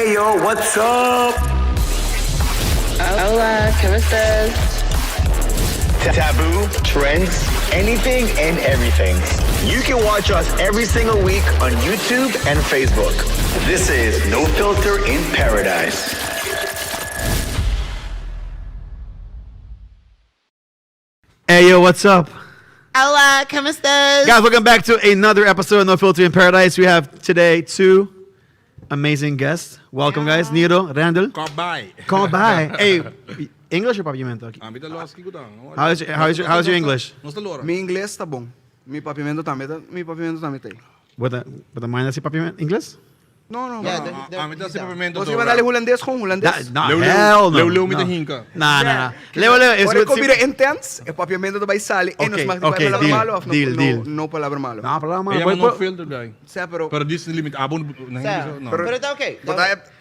Hey yo, what's up? Hola, ¿cómo estás? Taboo, trends, anything and everything. You can watch us every single week on YouTube and Facebook. This is No Filter in Paradise. Hey yo, what's up? Hola, ¿cómo estás? Guys, welcome back to another episode of No Filter in Paradise. We have today two amazing guests. Welcome, guys. Niro, Randall. Come by. Come by. Hey, English or Papiamento? How's your English? Mi inglês tá bom. Mi papiamento também tá aí. With the mind, Papiamento? English? Não. Você vai dar holandês com holandês? Hell no. Leu met de hinka. Nah. Leo. Ora comida intense, o papiamento vai sair. E nos mag okay, palavra malo, deal. no palavra malo. No, palabra Ja, maar no filter guy. Sé, pero Pero this is limit. Abon na hindi no. Pero está okay.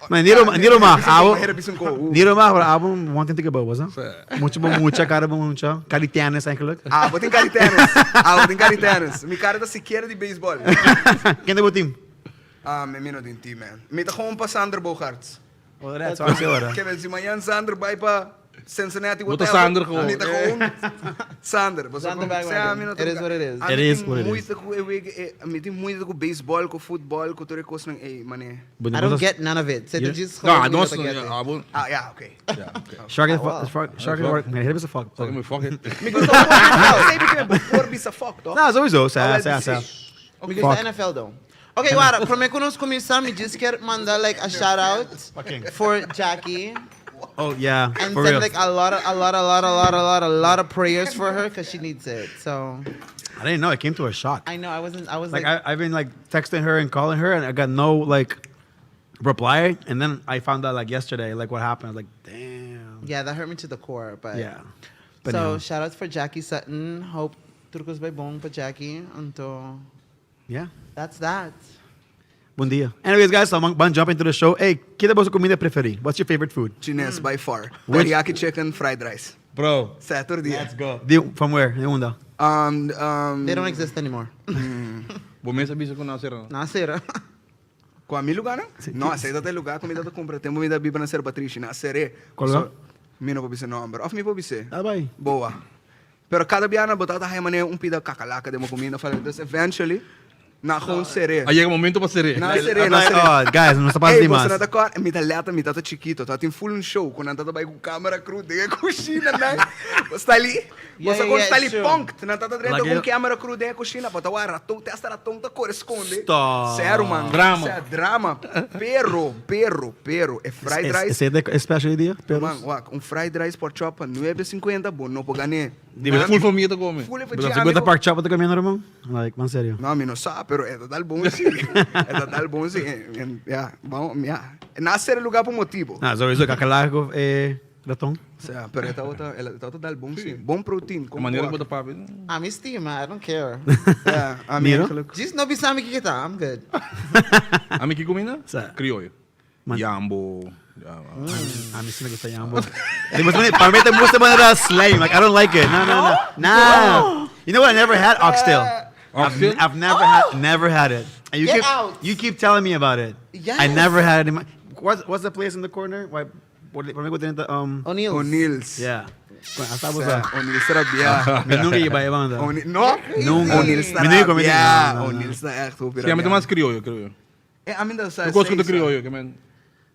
Man, Niro ma. Niro ma, Ah, abon one thing to go, was mucha cara mucha. Caritianes eigenlijk. botem caritanos. Mi cara tá sequer de beisebol. Quem é o time? Me mino din team, man. Mi tá com pa Sander Bogarts. Oh, that's all agora. Que men si manhã Sander vai pa Cincinnati. Bota Sander gewoon. Mi tá com Sander. Sander bandwagon. It is what it is. It is what it is. Mi tem muito com beisebol, com futebol, com tudo coisa ng mané. I don't get none of it. Yeah. No, don't abon. Yeah, okay. Shark work. Nee, hebben ze fuck. Zeg me fuck it. Mi gusto ko sabi ko before bisa fuck, to. Não, sowieso. Because the NFL though. Okay, Wara, para que nós começamos, me disse que mandar like a shout out for Jackie Oh yeah, and for send real. like a lot of prayers for her because she needs it. So I didn't know. It came to a shock. I know I was Like I've been like texting her and calling her, and I got no like reply. And then I found out like yesterday, like what happened. I was like, damn. yeah, that hurt me to the core. But Yeah. so shout out for Jackie Sutton. Hope turcos vai bom para Jackie. Então Yeah. that's that. Bom dia. Anyways, guys, so I'm jump into the show. Hey, que é a sua comida preferida? What's your favorite food? Chinese by far. Which- Teriyaki chicken, fried rice. Bro, Saturday. let's go. From where? De onde? They don't exist anymore. Bom mês abisa ko na sir. Nasira. Com a mi lugar, não? Não, aceita até lugar, comida da compra. Tem comida biba na ser Patrícia, na seré. Qual lugar? Mi não pode ser number. Of mi pode ser. Ah, bye. Boa. Pero cada biana botata hay mané pida cacalaca de mo comida. Fala, this eventually, na gewoon seré. Aí é o momento para ser. Na seré, Oh, guys, não está para Hey, demais. você não tá com a mita leta, mita tá chiquito, tá tem full show, quando anda vai com câmera cru, de coxina, né? Você tá ali, você quando está ali punked, não tá dentro com câmera cru de coxina, pô, tá o ratão, testa ratão, tá corresponde. Stop. Sério, mano. Drama. É drama. Pero, é fried rice. Esse é a special idea? Mano, fried rice por chop, 9.50, bom, não pode ganhar. Full família tá come. Full Pero segunda pork chop tá comendo, irmão? Like, man, sério. Não, me não sabe, pero é total bom sim. É total bom sim. Nascer é lugar por motivo. Ah, sowieso, kakalago, ratong. Pero é total bom sim. Bom proteína. A maneira que bota papi. I'm estima. I don't care. Niro? Just no bisami kikita. I'm good. A mim que comida? Sa- Criollo. Man- Jambo. Ah, me sinagot sa yambo. Para mí te gusta manera slime. Like, I don't like it. No. Nah. You know what? I never had oxtail. Oxtail? I've never had it. And Get out. you keep telling me about it. Yes. I never had it. What's the place in the corner? Why? Para mí ko tinita O'Neill's. O'Neill's. Yeah. Hasta sa. O'Neill's sarabia. Nunca iba ba? No? Nunca. O'Neill's Minuto ko sarabia. O'Neill's na echt hoe Kaya may mas criollo. amin daw sa Eu gosto de criollo.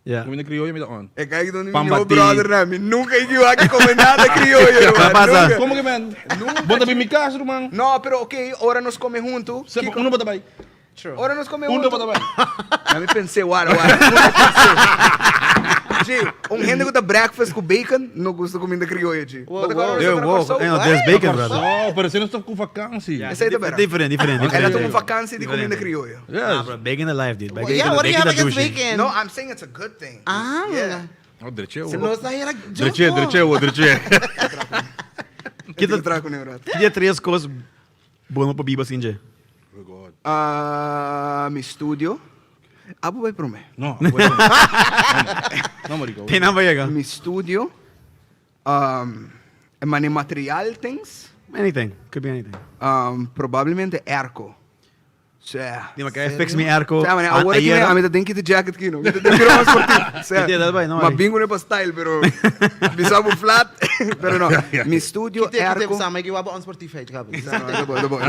Yeah. Comida criollo me dá on. kaya doon Pambati. yung brother namin. Nunca ikiwa ki komenada criollo. Apa pasa? Como que man? Bota bem mi casa, irmão. No, pero okay, ora nos come junto. Uno bota bem. Ora nos come Uno junto. bota bem. Eu me pensei, wara. G, gente que tá breakfast com bacon, não gosta de comida criolla, G. Whoa. There's bacon, brother. Oh, parecendo que estou com vacância. Essa aí tá bem. Different. Ela tá com vacância de comida criolla. Nah, bro, bacon alive, dude. Well, yeah, what do you have against bacon? No, I'm saying it's a good thing. Ah. Yeah. Oh, diretso. Se não está aí, Diretso. Kita trago ni rat. Que dia 3 coisas boas para biba assim, Oh, God. Mi studio. Abu vai prome. No, marico. Tem nada para Mi studio. Mani material things. Anything. Could be anything. Probabilmente erco. Certo. Di mag fix me airco. Sa, man, agora que a mim tem que ter jacket aqui, não? Tem que ter uma esportiva. Hindi, dal ba? No. Mas bingo não é para style, pero bisabo flat, pero não. Mi studio Kita airco. sa may giwa ba on Spotify kabe. Dabo.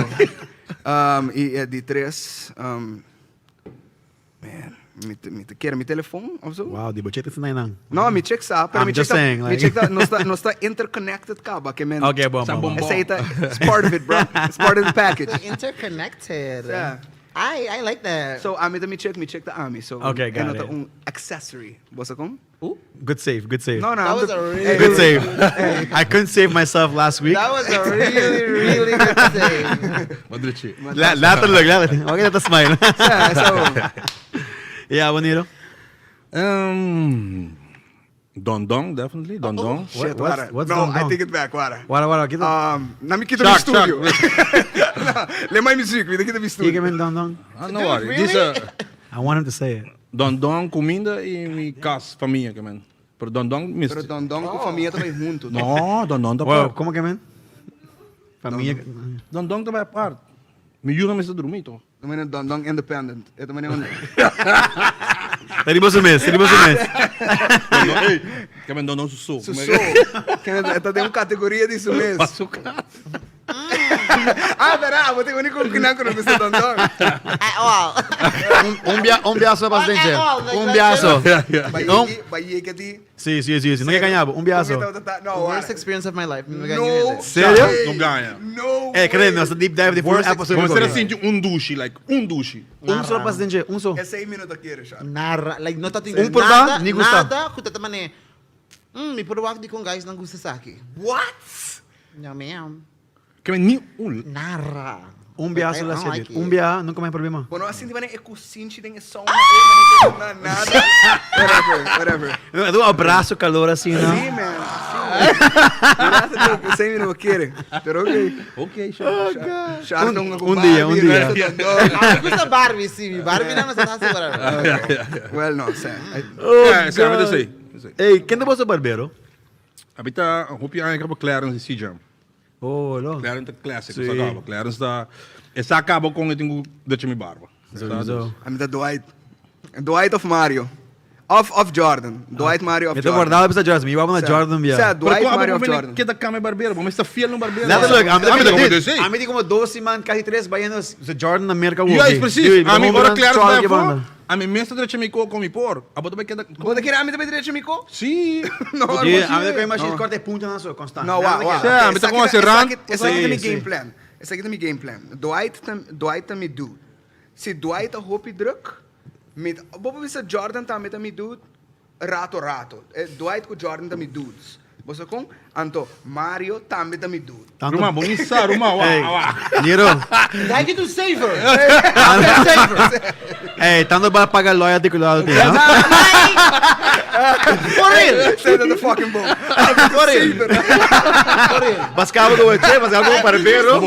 E de 3 man, mi telefone of so? Wow, di ba check na lang. No, mi check sa, pero I'm mi check just saying, mi like- check no está interconnected ka ba, que man. Okay, bom. It's part of it, bro. It's part of the package. Interconnected. Yeah. I like that. So, mi check the ami. So, Okay, got it. accessory. Bossa kom? Good save. No, That was a really Good save. I couldn't save myself last week. That was a really good save. Madriche. Lahat tulog. Okay na to smile. Yeah, so, Yeah, Niro. Dondong, definitely. Dondong. shit, what's no, Dong I Dong? take it back, wara. Wara, kita. Nami kita mi Chuck, studio. Le mai music, vi kita mi Ike studio. men Dong. Ah, no worry. really? This I want him to say it. Dondong, comida e mi cas, família, que man. Pero Dondong, miss. Pero Dondong com família também junto. No, Dondong tá Wow, parte. como que men? Família. Dondong tá parte. Mi yun na dormir, to. Também é Dondong independent. É também um. Tadi mo sumis. Ei, que man Dondong susu. Susso. Que esta tem uma categoria disso mesmo. Pasukan. Pera, vou ter único que não conhece Dondong. At all. Un biaso bastante. all, like Un that, biaso. No? Bahia que ti. Sí. No que ganhaba. Un biaso. No, Worst experience of my life. No. Sério? Não ganha. No. Credo, nós deep dive de full episode. Vamos ter assim douche, like douche. Solo bastante. Só. É 6 minutos aqui, Richard. Narra, like no tating Por ba? Ni gusto. Nada, kuta taman eh. May purwak di kong guys nang gusto sa akin. What? Yum. Que man ni Narra. Un biaso la like sede. Un biaso, nunca mais problema. Bueno, assim de maneira ecocinti tem som na nada. Whatever. Um abraço, calor assim, não? Sim, man. Graças a 100 minutos querem. Pero ok. Ok, Charlton Um dia. Gusto Barbie, sim. Barbie na nasa taas para. Well, no, Sam. sabe disso aí. Ei, quem é o barbeiro? Habita, hoop je eigenlijk op Clarence de Sea-Jam. Oh, lo. Clarence de Classic, Sim. sa acaba. Clarence da... Essa acaba com eu deixa me barba. So. I'm the Dwight. Dwight of Mario. Of Jordan. Dwight Mario of Eu tô Jordan. guardado pra Jordan. Me iba na Jordan via. Sa Dwight Pero Mario of kung Jordan. que da kami barbeiro, mas está fiel no barbeiro. Nada, look, I'm a mí como 12 man, casi 3 baianos sa Jordan na America. Ja, is precies. A mim agora Clarence daarvoor. A mim mesmo deixa me com me por. Abo também que da... Vou ter que ir a mim também direito, Mico? Sim. No, Porque a mí como imagina corta punta na sua constante. No, wow. Sim, mas tá com a serrante. Esse aqui é meu Sim, game sim. plan. Esse aqui é meu game plan. Dwight tá me dude. Se Dwight a hopi druk, met... Bobo bisa Jordan tá me dude, rato. Dwight com Jordan tá me dudes. Você com? Anto, Mario também tá me dude. Ruma, bonissa, Ruma, Niro. Dai que tu saver. Ei, tanto para pagar loyalty com loyalty, não? For real. Say that the fucking boom. For real. Bascava do Che, bascava do barbeiro.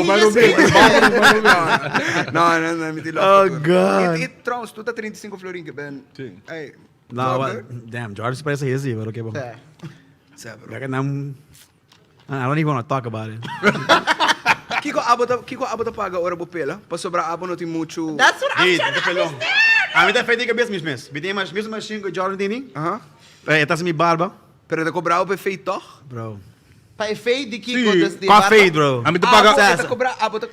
Não, me tira. Oh, God. E trouxe, tu tá 35 florinhos, Ben. Sim. Ei. Não, damn, Jordan parece esse, but okay, bom. Sabe, I don't even want to talk about it. Kiko abo ta paga ora bo pela, pa sobra abo no ti mucho. That's what I'm Hey, trying to pelong. understand. A mí te feito que mesmo. Bitei mais mesmo machine com Jordan Dini. Aha. Tá sem barba. Pero te cobrao pe feito. Bro. Pa fade di Sim. Kiko das de Qual fade, bro? A mim te paga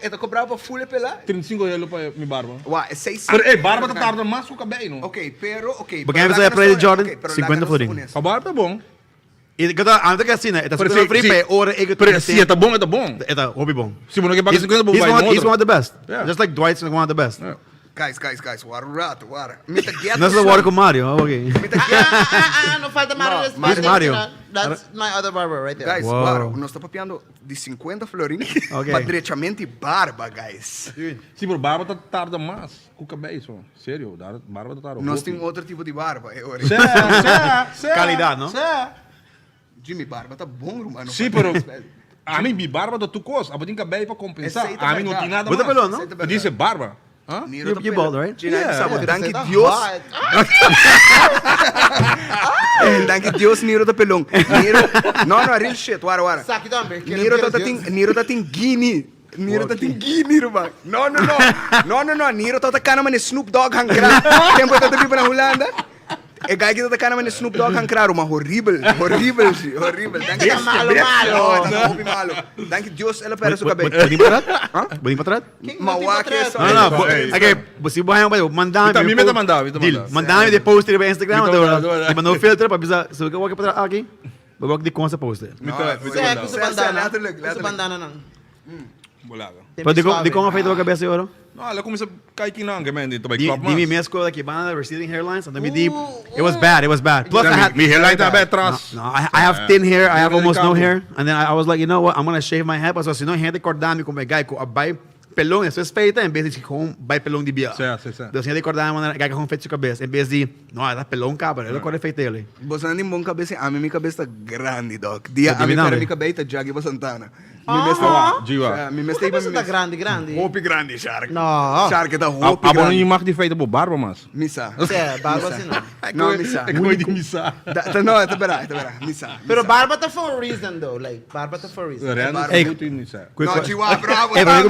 Eta cobra pa full pela. 35 euro para me barba. Wa, é 6. Pero barba tá tarda mais com o cabelo, não? Ok, pero ok. Porque aí você vai pra ele Jordan, 50 florinhos. A barba tá bom. E que tá, antes que assim, né? Tá super free pay ora e que Pero se tá bom, é tá bom. Tá hobby bom. Se você não paga 50, bom, He's one of the best. Yeah. Just like Dwight's one of the best. Yeah. Guys, war rato, war. Mita get. Nós não water com Mario, okay. No falta Mario. Who's Mario? That's my other barber right there. Guys, Wow. war, nós tá papiando de 50 florinhos Ok. pa diretamente barba, guys. Sim, pero barba tá tarda mais com o cabelo, sério. Barba tá tarda. Nós tem outro tipo de barba, é ora. Qualidade, não? Jimmy Barba tá bom, mano. Sim, pero a mim mi barba da tu coisa, a botin cabelo para compensar. Esse aí tá A mim não verdade. tem nada Bota mais. pelão, não? Esse aí tá Disse barba. Hã? Niro You bald, right? Gina, sabe, danke That's Dios. hot. Danke Dios, Niro tá pelão. Niro, não, real shit, wara. Saki também. Niro tá tem Guinea. Niro tá tingi, Niro, bang. No. Niro tá kana man Snoop Dogg hang kra. Tempo tá vivo na Holanda. E guy que tá kana man Snoop Dogg hang kra, uma horrível. Dank je. Malo. Malo. Dank je Dios, ela pera sua cabeça. Bolinho pra trás? Mawaki é só. Não. Ok, você vai mandar. Mim me mandar. Mandar de post no Instagram. Mas não filtra para avisar. Se você quer para aqui, vou de conta post. Sa bandana nang. Bulaga. Di ko nga feito a cabeça ouro. No, alam ko sa kay kinang gamen dito by Di club mas. mi mesco like banda receding hairlines and deep. It was bad. Plus I had Me hairline ta betras. No, I have thin hair. I have almost no hair. And then I was like, you know what? I'm gonna shave my head. Pero senão gente cortar-me com guy ko abay pelong, isso é feita em vez de com vai pelong de bia. Sim. Então gente cortar-me guy com feito cabeça em vez de não, tá pelong cabra. Ele corre feito ele. Você não tem bom cabeça, a minha cabeça tá grande, doc. Dia a minha cabeça jagi ba Santana. Jiwa. Você tá grande. Hopi grande, Shark. No. Shark tá hopi Abo grande. yung mak di feito bo barba mas. Misa. Barba assim não. No, misa. Ko di misa. No, tá bera. Misa. Pero barba tá for a reason though. Like, barba tá for a reason. Hey, Buti misa. No, Chihuahua, bravo. Pero eu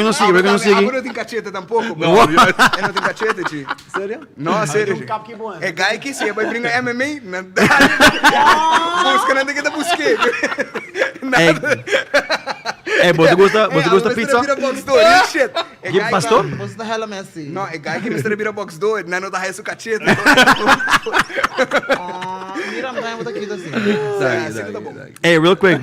não sigo. Abo não tem cacheta tampouco. No. Não tem cacheta, Chi. Sério? No, sério. Que bom. É guy que se vai brincar MMA, não dá. Busca não tem que dar busque. Você gosta pizza? Vira box door, real shit. Que pastor? Você tá hella messy. No, é guy que Mr. Vira box door, não tá resto cacheta. Mira, não vai botar aqui assim. Hey, real quick,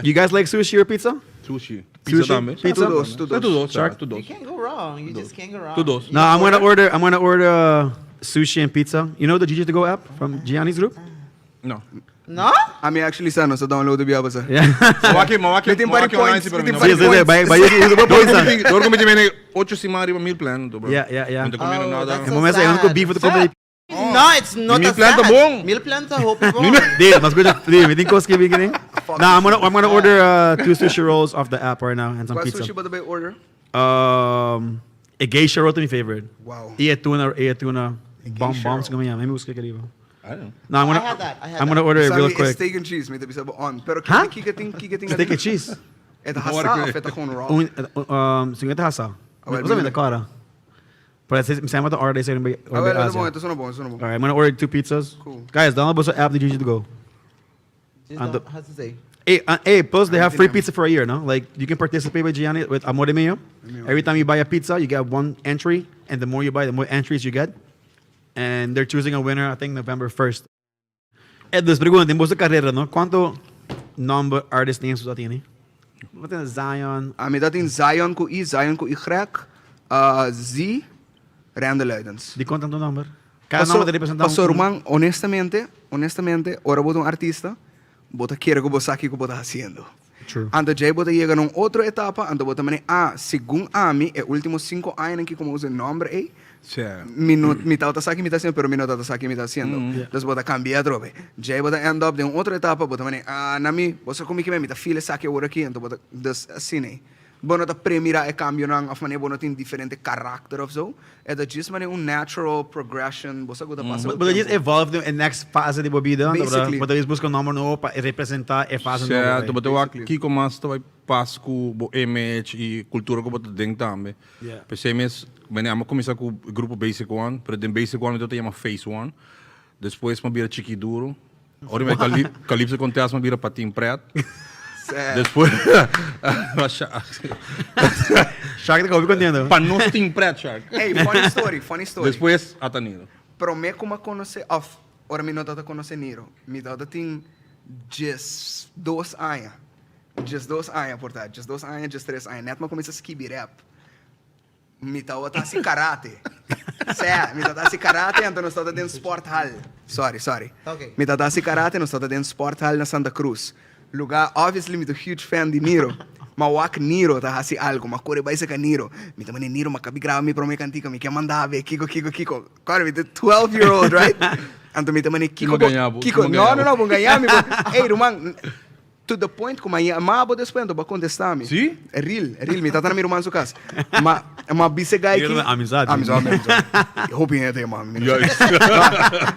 you guys like sushi or pizza? Sushi. Pizza também. Pizza? Tudo. Shark? You can't go wrong. You just can't go wrong. Tudo. No, I'm gonna order sushi and pizza. You know the GG to go app from Gianni's group? No. No? A minha actually sa download biya ba sa. Yeah. Mawaki Tem party online points, si pero tem no. party points. Vai usa ba points? Dor ko medyo may 8 si Mari pa meal plan to bro. Yeah. Hindi ko meron nada. that's Yung momento eu nunca beef with the company. No, it's not Meal a plan sad. to bong. Meal plan to hope bong. Deal, mas good. Deal, may ko skip beginning. No, I'm gonna order 2 sushi rolls off the app right now and some What pizza. sushi ba the order? A geisha roll to my favorite. Wow. E tuna. Bombs roll. kami yan. Maybe uska ka libo. I don't know. No, I had that. I'm gonna order it real Sabi, quick. steak and cheese, may tabi sa on. Pero Huh? kikating. Steak and cheese. Ito hasa, of ito kung raw. Sige ta hasa. well, What's up with really? the cara? But I say I'm to order this and Ah, well, ito mo, ito suno mo. Alright, I'm gonna order 2 pizzas. Cool. Guys, download the app the GG to go. How's to say? Hey, plus they have free pizza for a year, no? Like you can participate with Gianni with Amore Mio. Every time you buy a pizza, you get 1 entry, and the more you buy, the more entries you get. And they're choosing a winner, I think November 1st. Edus, pregunta, en vossa carreira, no? Quanto number artist names você tem? What is Zion? A mi dating Zion ko y crack. Z, Randall Luidens. Di quanto tanto number? Cada nome te representa Pastor, man, honestamente, ora bota artista, bota quiere que bota aqui que bota haciendo. True. Ando já bota llega num outra etapa, ando bota mane segundo a mim, é últimos 5 anos que como usa nome aí. Mi tá saki mi tá haciendo, pero mi no tá saki mi tá haciendo. Entonces bota cambia trobe. Já bota end up de outra etapa, bota mane na mi, você como que me tá file saki agora aqui, então bota assim, né? Bono ta premira e cambio nang of mane bono tin differente karakter of so. É da just mane natural progression, você gosta passa. But they just evolve in next fase de bebida, Basically. but eles buscam nome novo para representar a fase Certo, nova. but wa kiko mas to Pasco, bo image e cultura ko boto ding tambe. Yeah. Pensei mes, mane amo começar com o grupo Basic One, pero den Basic One então chama Phase One. Depois ma bira Chiqui Duro. Ora me Calypso Contest ma bira Patim Pret. Depois Shark tá contendo. Panos Team Pret Shark. Hey, funny story. Depois Ataniro. Pero me como conhecer of, ora mi nota conhecer Niro. Mi nota tem just 2 anos. Just 2 anos, portanto. Just 2 anos, just 3 anos. Net ma começa a skibi rap. Mi tava tá se karate. Sé, mi tava se karate, então nós tava dentro sport hall. Sorry. Okay. Mi tava se karate, nós tava dentro sport hall na Santa Cruz. Lugar, obviously, mi tô huge fan de Niro. Ma wak Niro tá assim algo, ma core vai ser com Niro. Mi tá Niro, ma cabi grava mi pro me cantica, mi quer mandar ver Kiko. Cara, mi tá 12-year-old, right? Então mi tá Kiko. No, vou ganhar mi. Hey, Roman, to the point como aí, ma bo después do ba contestar mi. Sí? É real, mi tá na mi Roman su casa. Ma uma bise guy Yun que... naman, amizade. Amizade. Hoping ito yung mga. Yes.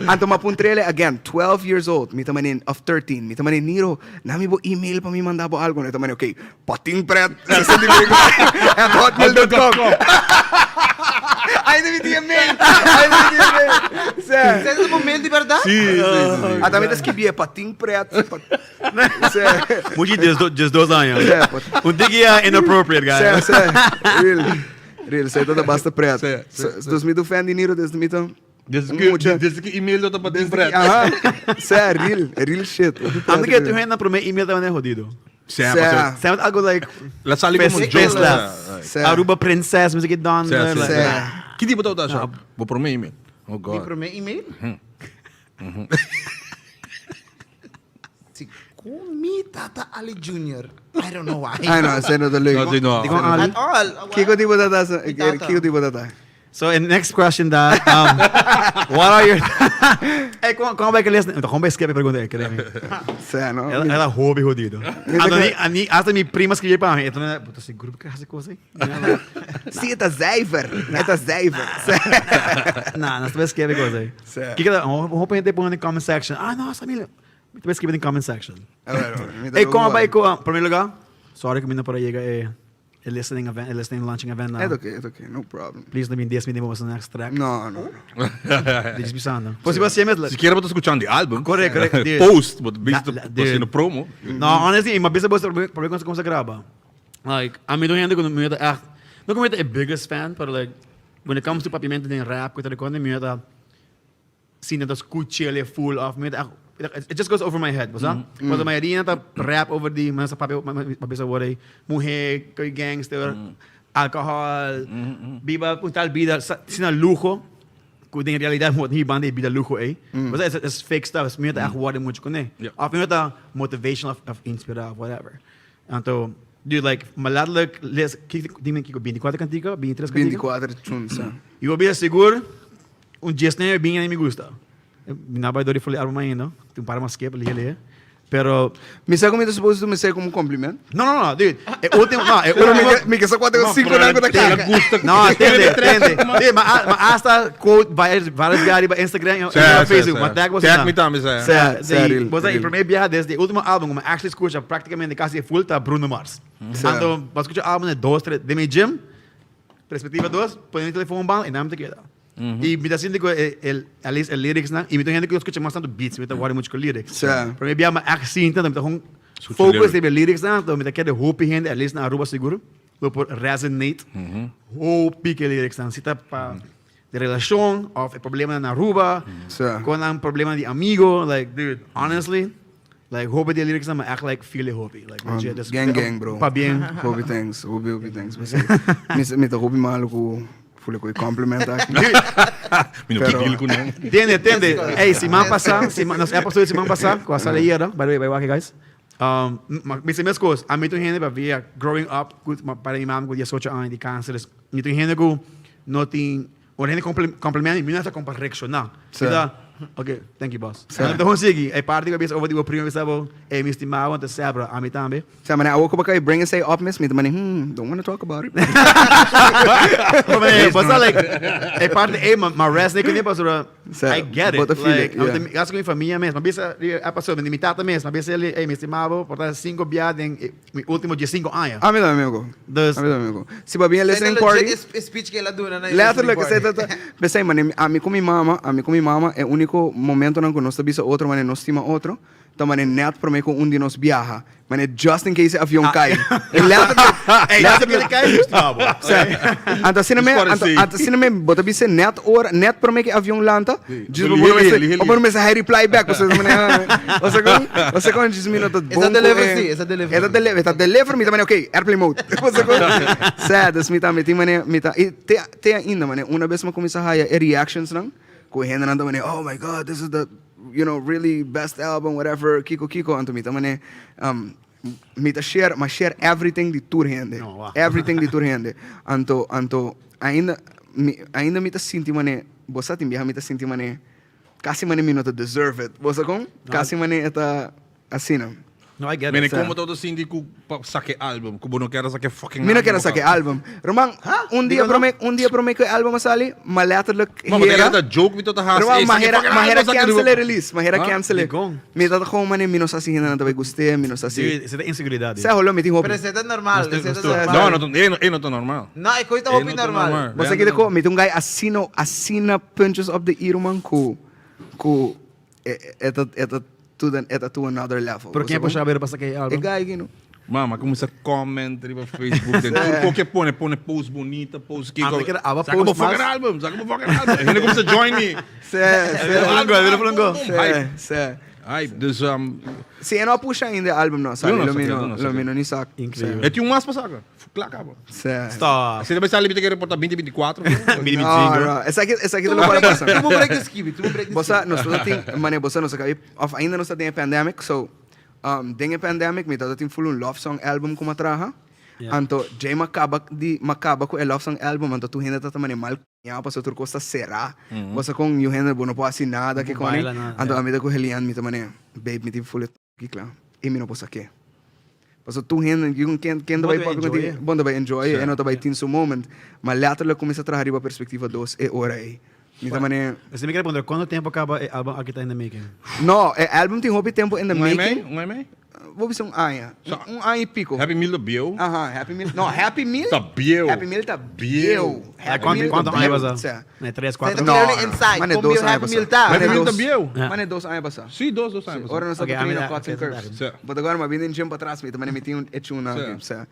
Anto mapuntrele, again, 12 years old, mita manin, of 13, mita manin, Niro, nami bo email pa mi mandabo algo, nito manin, okay, pating pret, at hotmail.com. Ay, dami di email. Você é do momento de verdade? At kami tas kibie, pating pret. Muji just 2 anos. Un digia inappropriate, guys. Real, say to basta pret. Dos mi do fan di Niro, des mi to... Desde que e-mail do pating pret. Real shit. Ando que tu renda pro meu e-mail também é jodido. Sempre algo like... La sali como Fest- joke. Festa. Aruba princess, mas que done. Que tipo de taxa? Vou por meu e-mail. Oh, Vem God. pro meu e-mail? Se comi Tata Ali Jr. I don't know why. Ay, no, say no the leg. No. Digo, Ali. At all. Kiko tipo tata, Tata. Kiko tipo tata. So, in next question that, what are your... Hey, como vai que eles... Então, como vai escrever pergunta aí, querem? Say, no? Ela hobby jodido. Hasta mi prima escreveu para mim. Então, puta, esse grupo que hace coisa aí. Sim, tá Zeiver. Tá Zeiver. Não, nós também escreve coisa aí. Que vamos para gente pôr no comment section. Ah, nossa, família. Também escreve no comment section. Hey, como vai com... Primeiro lugar, sorry que me não para chegar a listening launching event now. It's okay, no problem. Please, não me des me demo next track. No. Deixa me pensando. Pois você mesmo. Se quer, eu tô escutando o álbum. Correto. Post, but basically no promo. No, honestly, uma vez você problema quando você grava. Like, a mim não rende quando me tá não como a biggest fan, but like when it comes to Papiamento in rap, quando quando me tá seen das cuchille full of me it just goes over my head, was that? Quando a maioria tá rap over the mas papel what mulher, gangster, alcohol, biba tal vida sina lujo. Kung in realidade mo ni banda vida lujo mas it's fake stuff, es me tá what muito com né. Of me tá motivation of inspirar whatever. Então dude, like, maladelijk, die men kiko 24 cantica, 23 cantica. 24 tunes. E eu bem seguro, dia nem bem nem me gusta. Na vai dori falei arma ainda, tem para mais que ali. Pero Me sei como supposed to me say como cumprimento? não, dude. É último, não, é Pero último. me que só 4 5 na da cara. Não, entende. Mas hasta quote várias viagens para Instagram e Facebook, mas tag você. Tag me também, Sério. Você aí primeiro viagem desde o último álbum, como actually escuta praticamente quase full tá Bruno Mars. Então, para escutar álbum é 2, 3 de meu gym, Perspectiva 2, põe no telefone bal e não me queda. E me dá assim que el lyrics na e me tem gente que escuta mais tanto beats, me tá guarda muito com lyrics. Para mim viagem assim, então me tá com focus de lyrics na, então me tá queda hope gente, at least na aruba seguro. Por resonate. Hope que lyrics na cita para de relação, of problema na aruba, com um problema de amigo, like dude, honestly, like hope the lyrics na act like feel hope, like legit. Gang, bro. Pa bien. Hope things. Me tá hope maluco. Fui com complementa. Me não pediu com não. Entende? Ei, semana passada, nós episódio semana passada, com a sala aí, by the way, guys. Me se mescos, a mim tu gente para ver growing up, para mim mesmo com 18 anos de câncer, me tu gente com não tem, o gente complementa, me não está com para reaccionar. Okay, thank you, boss. Então consegui, é parte que eu penso over the primeiro estava, me estimava antes sabra, a mim também. Sa man, ako ba kay bring and say optimist me, man, don't want to talk about it. Mas like, é parte my resonate com ele para I get it. Like, acho que minha família mesmo, mas a pessoa me imitava mesmo, mas ele me estimava por 5 viagens em meu último dia 5 anos. A mim também, amigo. Se ba bem listening party. Speech que ela dura na. Letter like say that. Besay man, a mim com minha mama é único momento não nós tabisa outro, mas nós estima outro. Então, man, net para mim com de nós viaja. Man, just in case avião cai. Letter que ele cai, estava. Antas me bota bise net para mim que avião lanta. Ou me sa reply back, você com 10 minutos. Essa delivery me também, ok, airplane mode. Você com sad, me também tem ainda, man, uma vez me começa a haya reactions não. Com gente não também, oh my god, this is the really best album, whatever, Kiko, anto me também, me share everything de tour gente, everything de tour gente, anto ainda me tá senti mané, você tem me tá senti mané, quase mané me não deserve it, você com, quase mané eta assim não. No, I get Men it. como todo assim de que saque álbum, que não quero saque fucking Mina não quero sacar álbum. Romang, dia promei que o álbum masali, mas letterlijk Mama, hera. dat joke met tot de haast. Romang, mahera cancel release, mahera Ah, cancel. ligong. Me tata ko man mino sa sihina na tabay guste, mino sa si. Isso é inseguridade. Sa holo me tinho. Pero esse é normal. Esse é Não, normal. Não tô normal. Não, é coisa hopi não tô normal. Basta kita ko, me tunggay asina punches of the ear man ko eta to another level. Pero quem é puxar a beira para sacar É álbum? guy, you know. Mama, começa a comentar no Facebook. Qualquer põe post bonita, post que... Ah, mas que era- aba Saca post mo fucking mas- album, saca mo fucking album. Ele começa a join me. Vira falando. Sé. Ai, dus... Sim, eu não puxa ainda álbum não, sabe? Eu não saquei, eu não saquei. Lomino ni sac. Incrível. É tinha um mas pra saca. Claro, acaba. Sé. Stop. Você vai sair ali que reportar 2024. Não, essa aqui não pode passar. Tu vou break the skip, tu vou break the Bossa, skip. nós todos tem, mane, bossa, nós acabei, ainda nós tem a pandemic, so, tem a pandemic, me todos tem full um love song album como traha. Yeah. Anto, jay macaba com o love song album, anto tu ainda tá também mal, ya passo tur costa será. Bossa com you ainda não pode assim nada que com ele. baila nada, Anto yeah. a medida com Helian, me também, babe, me tem full aqui claro. E me não posso aqui. Passo tu ainda, quem vai Bom, para enjoy. bom vai enjoy, e não vai ter seu moment, mas later começa a trazer a perspectiva 2 e hora aí. Me também Você me quer responder quanto tempo acaba o álbum aqui tá in the making? no, o álbum tem hobby tempo in the Um making. e-mail? Vou ver anya. Ano e pico. Happy Meal da Bio. Happy Meal. No, Happy Meal. Tá bio. Happy Meal tá bio. Quanto aí basa? Sé. Né, 3, Você 4. tá No, clearly no. inside. Mane Como dos you have anos, meal sir. tá. Happy Mane Meal da dos. Bio. Mane 2 anos basa. Sim, dois anos. Ora nós Okay, estamos I mean, na cuts and curves. Sé. But agora mas vindo em gym para trás, me também me tinha hecho uma Sé. aqui, sé.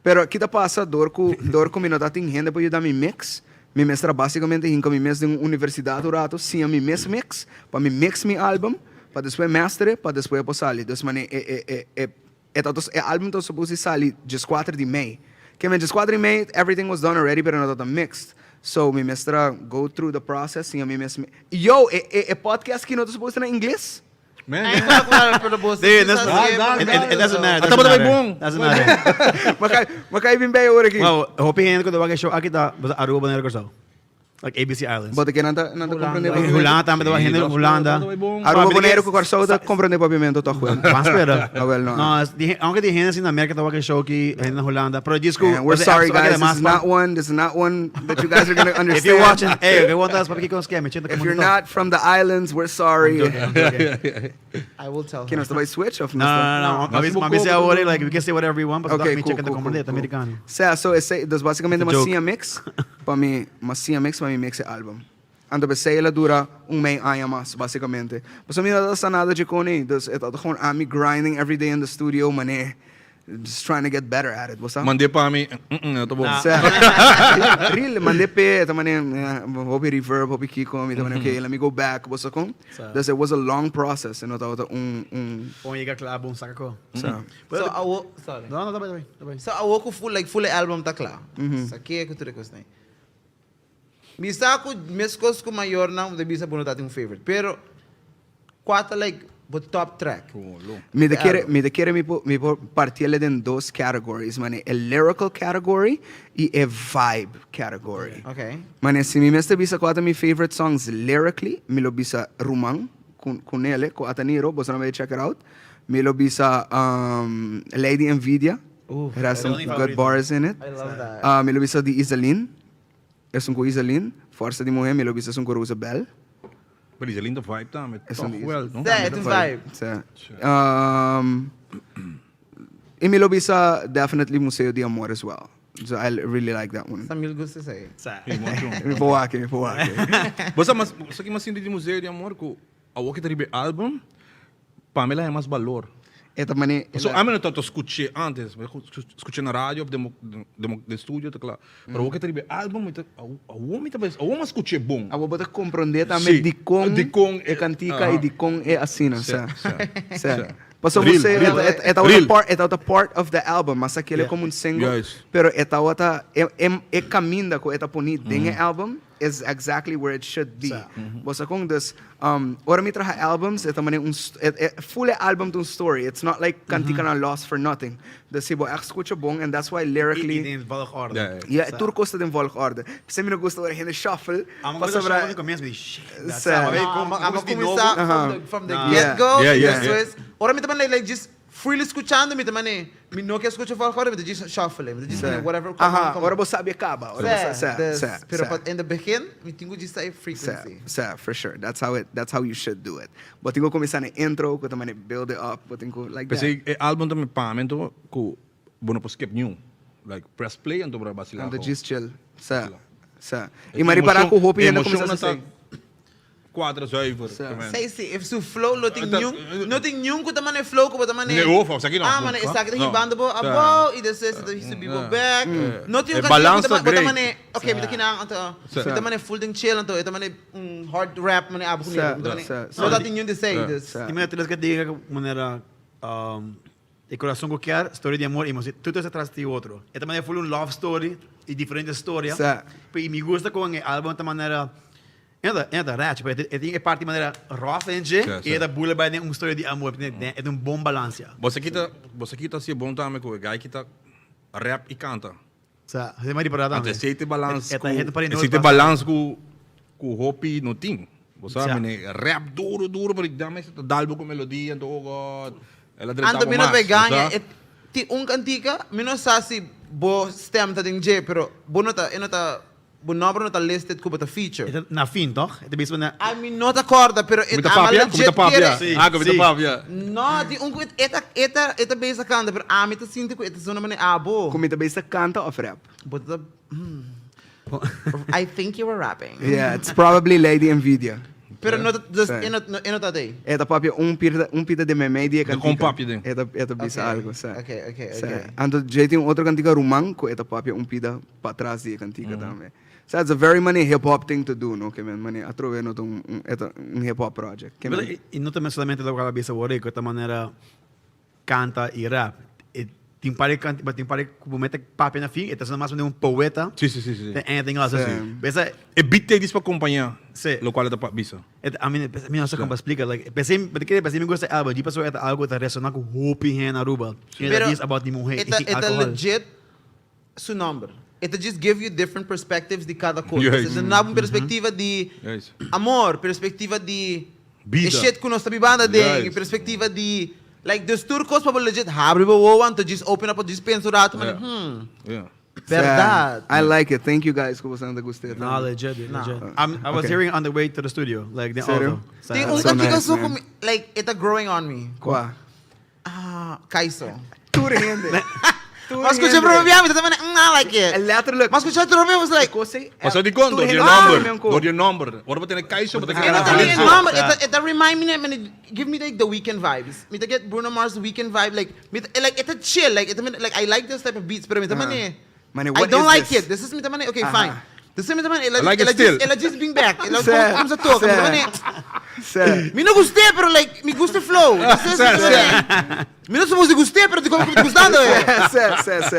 Pero aqui tá passa dor com me nota tem renda para ajudar me mix. Me mestra basicamente em como mes de universidade rato, sim, a me mix, para me mix mi álbum, para depois master, para depois passar. Dus mane é álbum tá supposed sair just 4 de May. Que me just 4 de May, everything was done already, pero não tá mixed. So me mestra go through the process, sim, a me mestra. Yo, podcast que não tá supposed na inglês? Man, Ay, claro, pero boss. Dude, this that's is not- a- it doesn't matter. Até bota bem bom. Doesn't matter. Makai bem bem hora aqui. Well, hope hindi ko daw show aqui tá, basta Aruba na records like ABC Islands. Bota que não tá compreender. Holanda também daw hindi Holanda. Aruba boneiro com corso da compreender papiamento tá ruim. Paspera. Ah, well, no. No, aunque di gente na Amerika daw show ki na Holanda, pero disco. And we're sorry guys, this is not one that you guys are going to understand. If you're watching, hey, okay, want us papi ko scam, chento If you're not from the islands, we're sorry. I will tell Que him. nós vai switch off. No, mabisi awore, like we can say whatever we want, but Okay, me cool, check the cool, component cool. americano. So esse das basicamente It's a uma joke. cia mix, para mim mix o álbum. Ando be ela dura mês a mais basicamente. Mas a mim não dá nada de cone, dus é todo gewoon me grinding every day in the studio, mané. Just trying to get better at it, what's up? mandei para mim. Tá bom. Real, mandei pe, tamane, hopi reverb, hopi kiko, me tamane, okay, let me go back, what's up? Thus it was a long process, you know, tawata Kung iga klabong saka ko. so. So, awo, sorry. No, tabay. So, awo ko full album ta kla. Sa kaya ko tuloy ko snay. Bisa ko, meskos ko mayor na, de bisa po natin favorite. Pero, kwata like, but top track. Me de quiere me partirle en dos categories, mane, a lyrical category y a vibe category. Okay. Mane, si mi meste bisa ko ata mi favorite songs lyrically, mi lo bisa Rumang, con ele, con Ataniro, vos no me check it out. Mi lo bisa Lady Envidia. It has some good bars in it. I love that. Mi lo bisa di Isalin. Es un co Isalin. Força de Mulher, mi lo bisa un co Rosabel. Maar die is linda vibe daar met Is toch een- wel, no? Yeah, it's a vibe. E mi lo bisa definitely Museo de Amor as well. So I really like that one. Sa mil gusto sa'yo. Hey, monstro. Me vou aqui. Basta mas sa que mas hindi de museu de amor ko awo que tribe album Pamela é mais valor. Esta mane, So a mim não tanto escutei antes, escutei na rádio, de estúdio, tá claro. Pero awo que tribe album, awo me talvez, awo mas escutei bom. a vou compreender também Sim. de com De com é cantica aham. e de com é assina, Sim, sa. Passou Real, você, real. é outra part of the album, mas aquele é como um single, Yes. pero é outra, é caminho que é bonito dentro do álbum, is exactly where it should be. Você com this, ora me traha albums, é também full album to story. It's not like cantica na lost for nothing. Dus se você escuta bom, and that's why lyrically, in valg orde. Ja, yeah, tudo custa de volgorde. Se me não gosta de gente shuffle, Amo passa ko pra sa começo me shit. Sa- Amo começar from the Yeah. get-go. Yeah, yeah, This was, ora mi taman like just freely escuchando, me também, me não quer escutar fora, me diz shuffle, me diz whatever. Agora você sabe acaba. Pero in the beginning, me tenho de sair frequency. For sure. That's how you should do it. But tengo começar na intro, que também build it up, but tengo like that. Pensei, álbum também Papiamento, que bueno para skip new, like press play and dobra basilar. And just chill. E mari para com hope ainda começar a sair. Quadra zuiver. Sei sim, if su flow não tem nenhum que também flow que também Nee, hoofd, zeg je nog. Ah, maar is dat die banden bo abo e desse se bibo back. Não tem balance que great. também, okay, me kina anto. Também full ding chill anto, também hard rap mane abo kuni. So that nenhum de say this. E me teles que diga maneira de coração qualquer, história de amor, e tudo se atrás de outro. E também full love story e diferente história. E me gusta com o álbum da maneira é rap, é parte de maneira rough e é bula by uma história de amor, é bom balance. Você kita se bom também com o guy que tá rap e canta. Você mais parada. Então se tem balance com o hopi no ting. Você sabe, né? Rap duro, mas dá mais dalbo com melodia e todo. Ela direta Anto menos vai ganhar, ti cantica, menos sabe bo stem tá ding J, pero bonota, o nome não está listed como a feature. Na fim, toch? É bem na. I mean, não acorda, pero é uma legit papia. Com papia. Não, di eta base canta, pero a mim tá sinto que eta zona mane abo. Como eta base canta ou rap? But I think you were rapping. Yeah, it's probably Lady Nvidia. Pero não tá daí. Eta papia pita de media cantica. Com papia dentro. Eta base algo, sabe? Okay. Ando já tem outra cantica rumang, com eta papia pita para trás de cantica também. So it's a very hip hop thing to do, no? Que mani atrove no hip hop project. E não também somente da cabeça agora que de maneira canta e rap. Tem pare como mete papo na fim, então mais um poeta. Sim. Tem ela assim. Pensa é beat disso para acompanhar. Sim. Lo qual é da bisa. A mim não sei como explicar, like pensei me gosta algo, de pessoa é algo que ressonar com hope na Aruba. Pero diz about the mulher. It's legit su number. It just give you different perspectives de cada coisa. Você dá uma perspectiva de amor, perspectiva de shit que nós estamos vivendo dentro, perspectiva de like dos turcos para legit abre o want to just open up just pensa rato, mas verdade. I like it. Thank you guys for saying the gostei. No, legit. I was hearing on the way to the studio, like the auto. Tem cantiga só como like it's growing on me. Qual? Kaiso. Tu rende. Mas escucha provavelmente também não like it. Letterlijk. Mas escucha trobe was like. Mas eu digo door your number. Ora você tem Kaiso, você tem number. It remind me, give me like the weekend vibes. Me to get Bruno Mars weekend vibe like it's a chill like I like this type of beats, pero me também I don't like it. This is me também okay, fine. This is me também ela just bring back. Ela comes a talk, me também. Me não gostei, pero like me gusta flow. Me não somos de gostei, pero de como me gostando.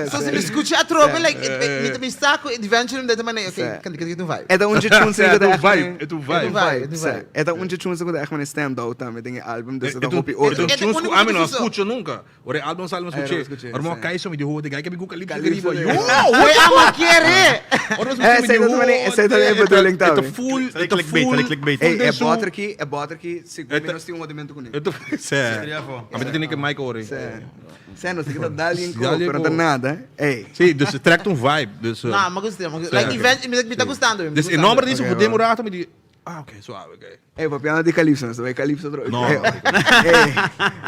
So se me escucha a tropa like me saco eventually da também okay, kan dit doen vibe. É da onde tunes que da vibe. É da onde tunes que da echt stand out também tem álbum desse da hopi outro. Tunes que a mim não escuto nunca. Ora álbum salmo escutei. Ora mo Kaiso me dijo de gai que me cuca livre gariba. Yo, we ama querer. Ora essa também é bedoeling também. Tá full clickbait. É bota aqui, segundo nós temos movimento com ele. Certo. A mim tem que Mike Ori. Certo, você quer dar ali em copo, não dá nada. Ei. Sim, dus trekt vibe. Dus não, mas gostei. Like event me tá gostando. Dus nome disso vou demorar também de ok, suave, ok. Ei, papiano de Calypso, você vai Calypso outro. Não.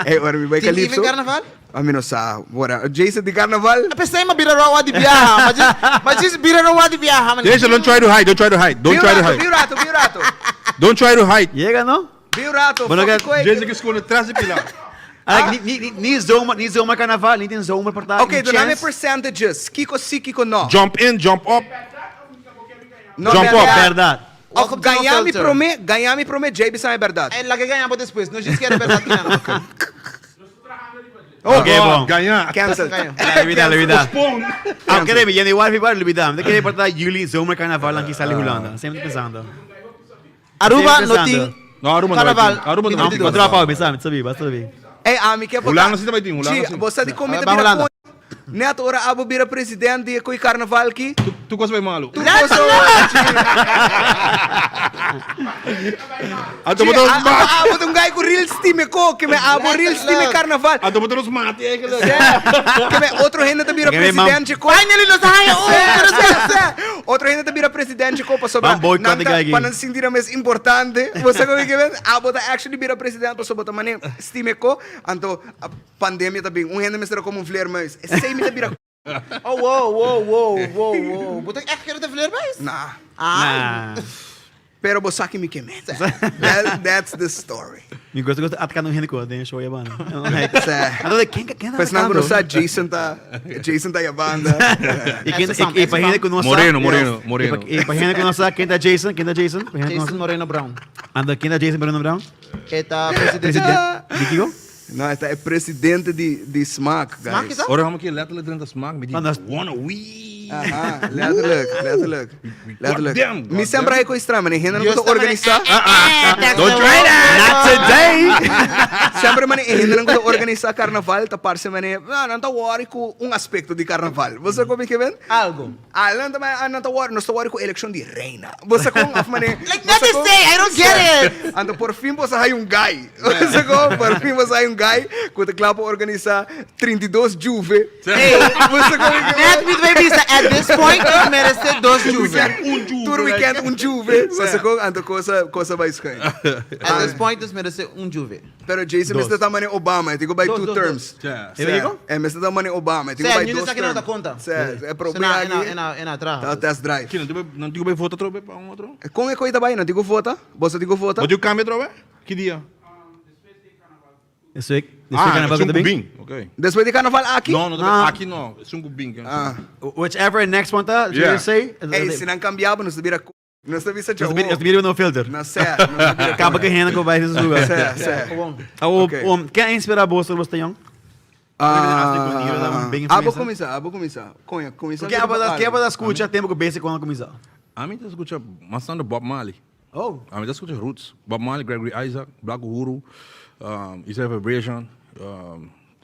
Ei, ora me vai Calypso. Tem carnaval? A mim não sabe. Bora, Jason de carnaval? Pensei mas bira rawa de viaja, mas diz bira rawa de viaja, mano. Jason, don't try to hide. Biurato. Don't try to hide. Chega não? Biurato. Jason que escolhe atrás de pilar. Niet zomaar carnaval, niet in zomerpartij. Oké, dan hebben we percentages. Kiko sim, Kiko no. Jump in, jump up. Jump up, verdade. Ganhar me promet, JB sai verdade. É lá que ganhamos depois, não diz que era verdade. Ok, bom. Ganhar. Cancel. Olvidar. Aunque deve, já igual ficar olvidar. De que partir juli, zomer carnaval aqui está Holanda. Sempre pensando. Aruba não tem. Não, Aruba não. Aruba não. Contra a pau, pensando, sabe, basta ver. Ei, amigo, que é Hulana sim também tem, Hulana sim. Você de comida vira Net ora abo bira presidente koi carnaval ki. Tu kosa vai malo. Tu koso. Ato mo tos mat. Abo tong guy ko real steam ko, que me abo real steam carnaval. Ato mo tos mat. Que me outro gente ta bira Okay, presidente ko. Finally, no sayo! Outro gente ta bira presidente ko pa sobra. Bang boycott the guy. Para sentir mais importante. Você como que vem? Abo ta actually bira presidente pa sobra mane steam ko. Anto a pandemia ta bing. Gente me será como flare mas. Sei me ta bira. Oh, wow. Buta echt keer de vleerbuis? Nah. Ah. Pero bosaki mi kemen. That's the story. Me gosto at ka no hene ko, den show yaban. Sa- Ano like quem Pues não grossa Jason tá a banda. E quem Essa e pa hene ko no sa. Moreno. E pa hene ko no sa, quem tá Jason? Jason Moreno Brown. Anda quem tá Jason Bruno Brown? Eta presidente. Presidente. Dikigo? Não, esta é presidente de Smack, guys. Smack is dat? Ora hama ki letterlijk drin dat smaak met die Anders- wanna we. Aha, letterlijk. Goddamn, Me sempre aí com estranho, mas ainda não Just vou organizar. Don't try that. Not today. Sempre mane ainda não vou organizar carnaval, tá parce mane, não tá worry com aspecto de carnaval. Você como que vem? Algo. Não tá worry, não tá worry com eleição de reina. Você como af mane? Like, let me say, I don't get it! Ando por fim você hay guy. Você como por fim você hay guy que te clapa organizar 32 Juve. Hey, Você como que net with baby at this point, you merece dos Juve. Tour weekend Juve. Você como ando coisa vai escair. At this point, you merece Juve. Pero Jason, Mr. Tamani Obama, eu digo by two Dos. terms. Ja. Mr. Tamani Obama, eu digo Sé, by you dos sa akin na terms. conta. É problema aqui. Ena tra. Tá test drive. Kino, não digo bem vota trobe para um outro. Como é que tá bem? Não digo vota? Você digo vota? Wat je cambia trobe? Que dia? This week Ah, carnaval é um gonna be. bing. Ok. Depois de carnaval aqui? Não, Ah. aqui não. É um bing. Ah. Whichever next one tá, Yeah. you say. Ei, se não cambiava, não sabia. Não sabia se Just video no filter. Não sei. Não sabia. Acaba que hene ko vai esses lugares. Sé. Okay. Quem inspira você você tem? Abo começar. Começar. Que aba da escuta tempo que basic quando começar. A mim tá escuta bastante Bob Marley. Oh. A mim tá escuta Roots. Bob Marley, Gregory Isaac, Black Uhuru, Israel Vibration,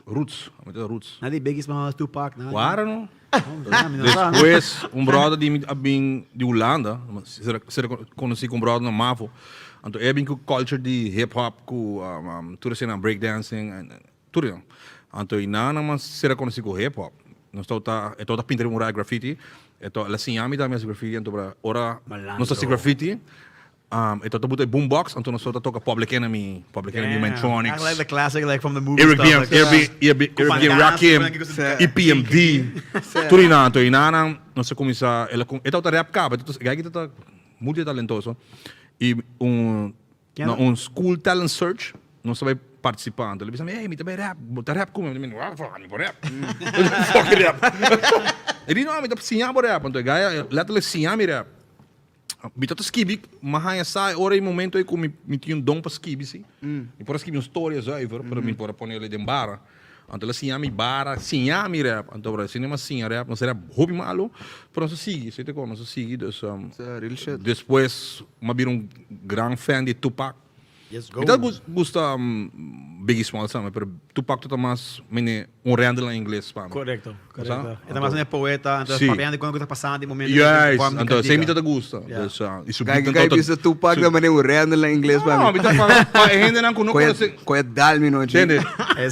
Roots. A mim tá Roots. Nada de biggest mas Tupac, nada. Waren não? Depois, brother de Holanda, será conhecido como brother na Mavo. Então, é bem com culture de hip-hop, com tudo assim, breakdancing, tudo. Então, e não será conhecido com hip-hop. Nós estamos pintando mural graffiti. Então, lá sim, a mim também é graffiti. Então, ora, nós estamos graffiti. Então, estamos boombox. Então, nós estamos tocando Public Enemy, Mantronics. I like the classic like from the movie Eric stuff. B. Rakim, EPMD. Tudo isso. Então, e nós começamos. Ele está rap capa. Ele está muito talentoso. E school talent search, nós vai participando. Ele disse, ei, me também rap, botar rap como? Eu disse, rap. Fuck rap. Ele disse, não, me tá sinhando rap. Então, ele sinhando me rap. Me tá skibi, mas sai hora e momento aí que me tinha dom para skibi, sim. E por escrever histórias aí, para mim, para pôr ele em barra. Então, ele sinhando me barra, sinhando me rap. Então, para cinema sinhando rap, não será hobby malo, para nós seguir, você te conhece, nós seguir. Depois, eu vi grande fã de Tupac. Yes, go. Eu gosto Biggie Smalls, mas Tupac está mais Randall em inglês para mim. Correcto. Sabe? Então, mas é poeta, então Sim. papiando quando está passando de momento. Yes, então sempre te gusta. Isso Gai bisa Tupac da maneira Randall em inglês para não, mim. me tá falando, ainda não conheço. Coia dalmi no Entende?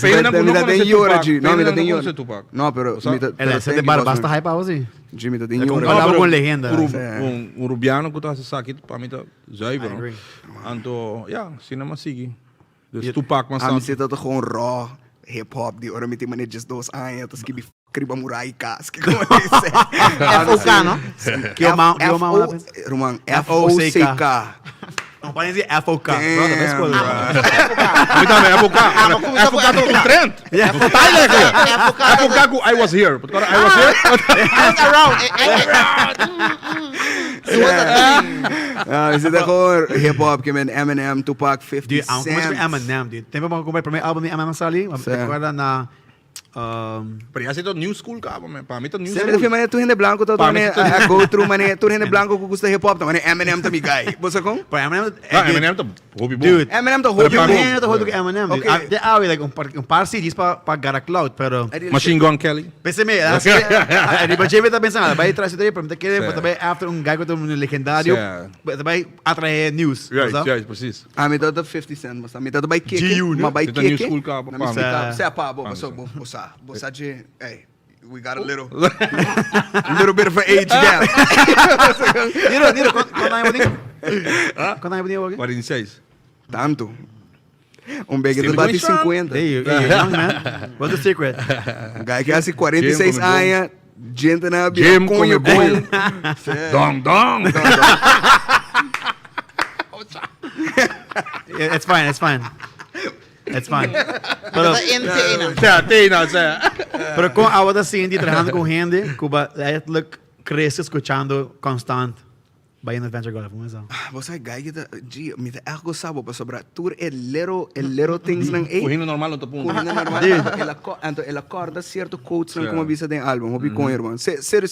Ainda não conheço Tupac. Não, me dá tem hora. Tupac. Não, pero Ela é de bar basta hype assim. Jimmy tá tem É hora. comparado com legenda. Um rubiano que está aqui para mim tá zuiver. agree. Então, ja, cinema sigue. Dus Tupac mas A mim se tá gewoon raw hip hop de ora me tem maneira just dos anos, tas que kriba murai kas, que como dice. FOK, no? Que o mal Roman FOCK. Não pode dizer FOK. Brother, vai escolher. Muito bem, FOK tá com trend. FOK I was here. But I was here. Is it gewoon hip hop que men Eminem, Tupac, 50 Dude, como é Cent. Eminem, dude. Tem para comprar o primeiro álbum de Eminem Sally? Recuerda na Pero ya sido new school ka, para mí tá new Sempre school. mané tu rende blanco tá mané go through mané tu rende blanco que gusta hip hop tá mané Eminem tá me guy. Você com? para Eminem Ah, Eminem tá Hobby bom. Dude. Eminem to Pero hobby pag bom. ganyan ito, hold ko Eminem. Okay. They are like, un par CDs pa gara cloud, pero... Machine Gun Kelly. Penseme, di ba Jimmy tá pensando, vai trazer daí, pero quer Sim. também after um gago tão legendário, também atrair news. Right, precies. Me dat 50 cent, mas me dat bij kicken. G-Unit. Maar bij Dit een nieuw kicken. schoolkamer, Na pam. mistika, Sa- sa pa, bossa je, hey, we got a little bit of an age gap. Niro, quando aí você? Quando aí você? 46. Tanto. Beetje Still dat bate going strong? 50. Hey, young man. What's the secret? Guy que hace 46 Jim, anos, gente na Jim, com come je bom. bom. Dong. It's fine. It's fine. Pero, pero com a outra Cindy trabajando com gente, Cuba, eigenlijk cresce escuchando constant by an adventure golf. Como é isso? Você guy que G, me tá ergo sabo para sobrar tour little things nang O hino normal não tá Como punto. na normal, ela acorda certo quotes nang como avisa den álbum, hobby com irmão. Sério.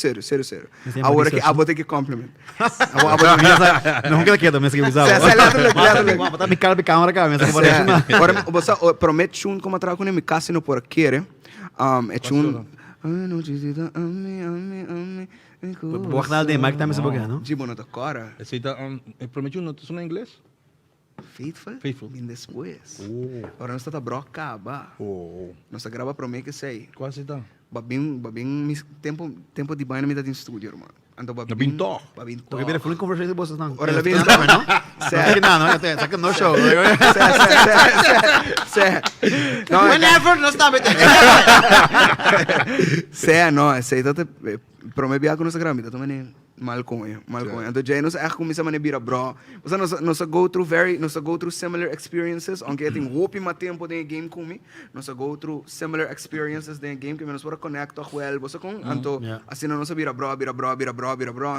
Agora que abo tem que compliment. Não quero que também se quiser. Leather. Tá me cara de câmera cá, mas agora Ora, você promete tune como atrás com me casse no por querer. É tune. Não diz da ame. Boa tarde, Mike, tá me sabendo, não? Gibo não tocara. Aceita, prometi não tá em inglês? Faithful. Bem depois. Ora nós tá broca, ba. Nós grava promete que sei. Qual aceita? Babin tempo de banho me tá em estúdio, irmão. Então babin. Babin. Porque vira full conversation boss não. Ora la vem não? Sério? Não, até saca no show. Whenever nós estamos... Não, sei dat promete biar com nossa gramita, também mal com ele. Então já nós é como isso maneira bira bro. Você nós go through similar experiences, aunque tem hope mais tempo de game com mim. Nós go through similar experiences de game que nós para conectar com ele, você com. Então assim nós bira bro,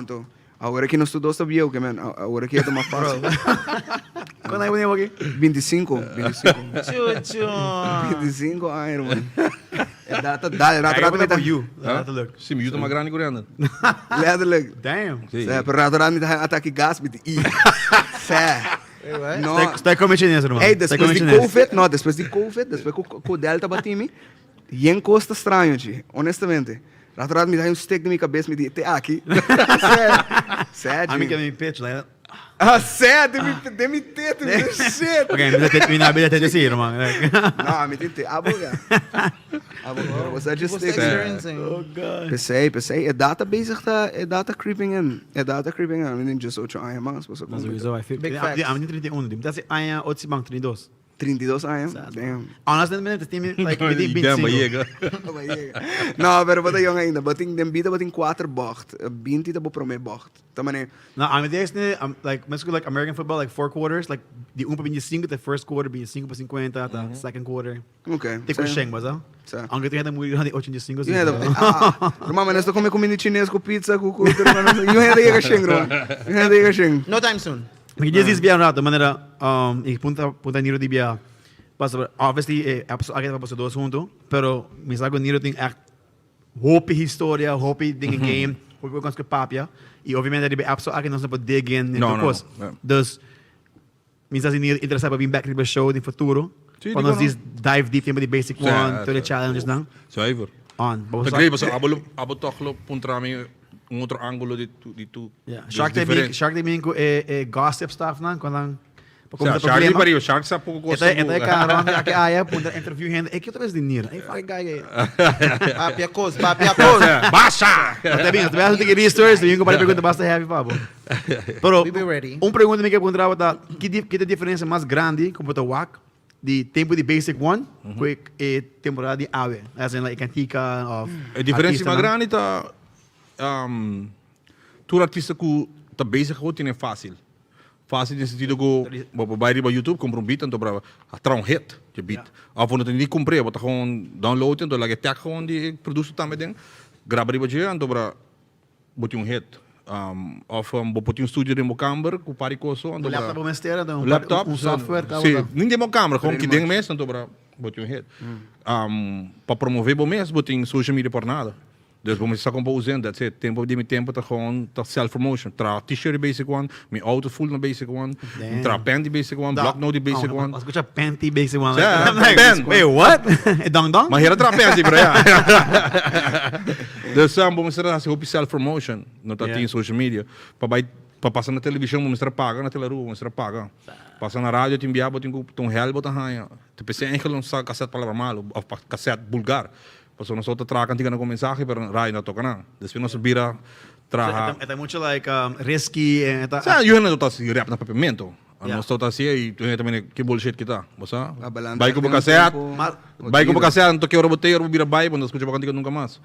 então agora que nós estudou sabia o que man, agora que é mais fácil. Quando aí eu aqui? 25. Chuchu. 25 anos, irmão. É data you. Look. Sim, me ajuda uma grande coreana. Letterlijk. Damn. Per rato niet ataque gas met I. No. Stai come cinese, irmão. Hey, depois de COVID, não, depois com o Delta batimi, yen costa estranho, G. Honestamente. Rato me dá stick na minha cabeça, me diz, aqui. Sério. A mim que me pitch, né? Sério, demi teto, shit. Okay, me na bela teto sim, irmão. Não, me tem abo, você just What's experiencing? Oh god. Pensei, é data bezig, é data creeping in. Me nem just outro ano, mas você Mas o Iso, I feel. Big facts. I'm 31, dim. That's aia 32. 32 anos, damn. Honestamente, tem like me di Idama 25. chega. Não, pero bata yung ainda, bating dembida bating 4 bocht. 20 da bo prome bocht. Tamane. No, I'm like let's go like American football, like 4 quarters, like the umpa bin 5, the first quarter bin 5/50, the second quarter. Okay. Tem com Sheng, mas ó. Ang gato yata muri hadi 8/5. Yeah, mama, nesta come comida chinês com pizza, com yung henda yung sheng. No time soon. Porque diz bem rato, maneira e punta Niro de bia. Passa obviously aquele passo dois junto, pero me sago Niro tem hope história, hope ding game, hope com que papia e obviamente ele absolutamente aqui nós não pode dig in No. Dus me sago Niro interessado para vir back to show no futuro. Sim, Quando nós digo, diz dive deep in the basic one, to the challenges não. Zuiver. On. Dat greep was abo toch puntrami outro ângulo de tu. Yeah. Shark Tank ko gossip stuff na quando Shark pariu, Shark sa pouco gosto. Ito ay karon kaya aya punta interview hen. Kita ba din Niro? Ay fucking guy. Papiapos. Baixa! Até bem, até tem que stories, yung para pergunta basta heavy pabo. Pero We be ready. pergunta me que perguntava tá que a diferença mais grande como o WAC de tempo de basic one com temporada de ave. As in like antica of A diferença mais grande tá tu artista que tá basic ko tiene fácil. Fácil no sentido que vai ir para YouTube, compra beat, então para atrás hit, je beat. Of quando tem que comprar, bota gewoon download, então lá que tag gewoon die produto também tem. Graba riba je, então para botar hit. Of botar studio em câmera, com pari coso, então laptop o mestera, então laptop, software, sim, ninguém tem câmera, como que tem mesmo, então para botar hit. Para promover bom mês, botar social media por nada. Dus we moeten gewoon pauzen, that's it. Tempo die met tempo te gewoon self-promotion. Tra t-shirt die basic one, mijn auto voel naar basic one, tra panty basic one, blocknote die basic one. Als ik panty basic one. Ja, wait, what? Dang? Maar hier tra panty bro, ja. Dus we moeten zeggen, hoop je self-promotion. Not dat in social media. Passa na televisão, vamos pagar na televisão, vamos pagar. Passa na rádio, tem biabo, tem hel, botar raia. Te pensei em que não sabe cassete palavra malo, ou cassete vulgar. Passou nós outra traca antiga na mensagem, pero raio não toca não. Después nós vira traha. É muito like risky. Sa, yun na totas rap na Papiamento. Nós totas siya, e tu também que bullshit kita, basta. Vai com o cassete, vai com o cassete, não toque o roboteiro, vira vai, quando escuta para cantiga nunca mais.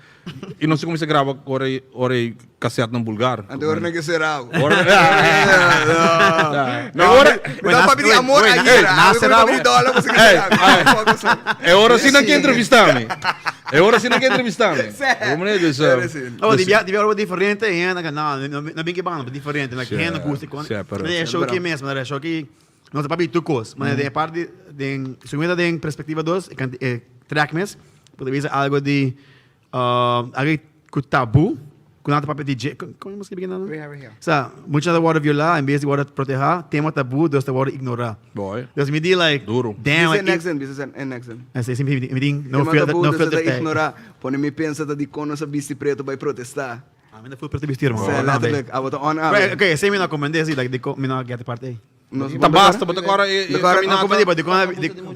E não se começa a gravar ora cassete não vulgar. Ante ora que será. Não, ora, me dá para pedir amor a é hora sim que entrevistar-me. É hora sim que entrevistar-me. Vamos né, dus. Oh, devia algo diferente, não bem que bom, diferente, like hand gusto quando. É show que mesmo, é show que nós papi tu cos, mas de parte de segunda de perspectiva 2, track mes, pode ver algo de algo com tabu, com nada papi DJ, como você begin não? Sa, muita da word violar, em vez de word proteger, tema tabu, dos da word ignorar. Boy. Dus me di like duro. Damn, like Business assim me ding no filter ignorar, pone me pensa da de kono sa bisti preto vai protestar. Ainda foi preto vestir, mano. Letterlijk, I was on. Okay, sei me não comandei assim, like me não get parte aí. Tá basta, but agora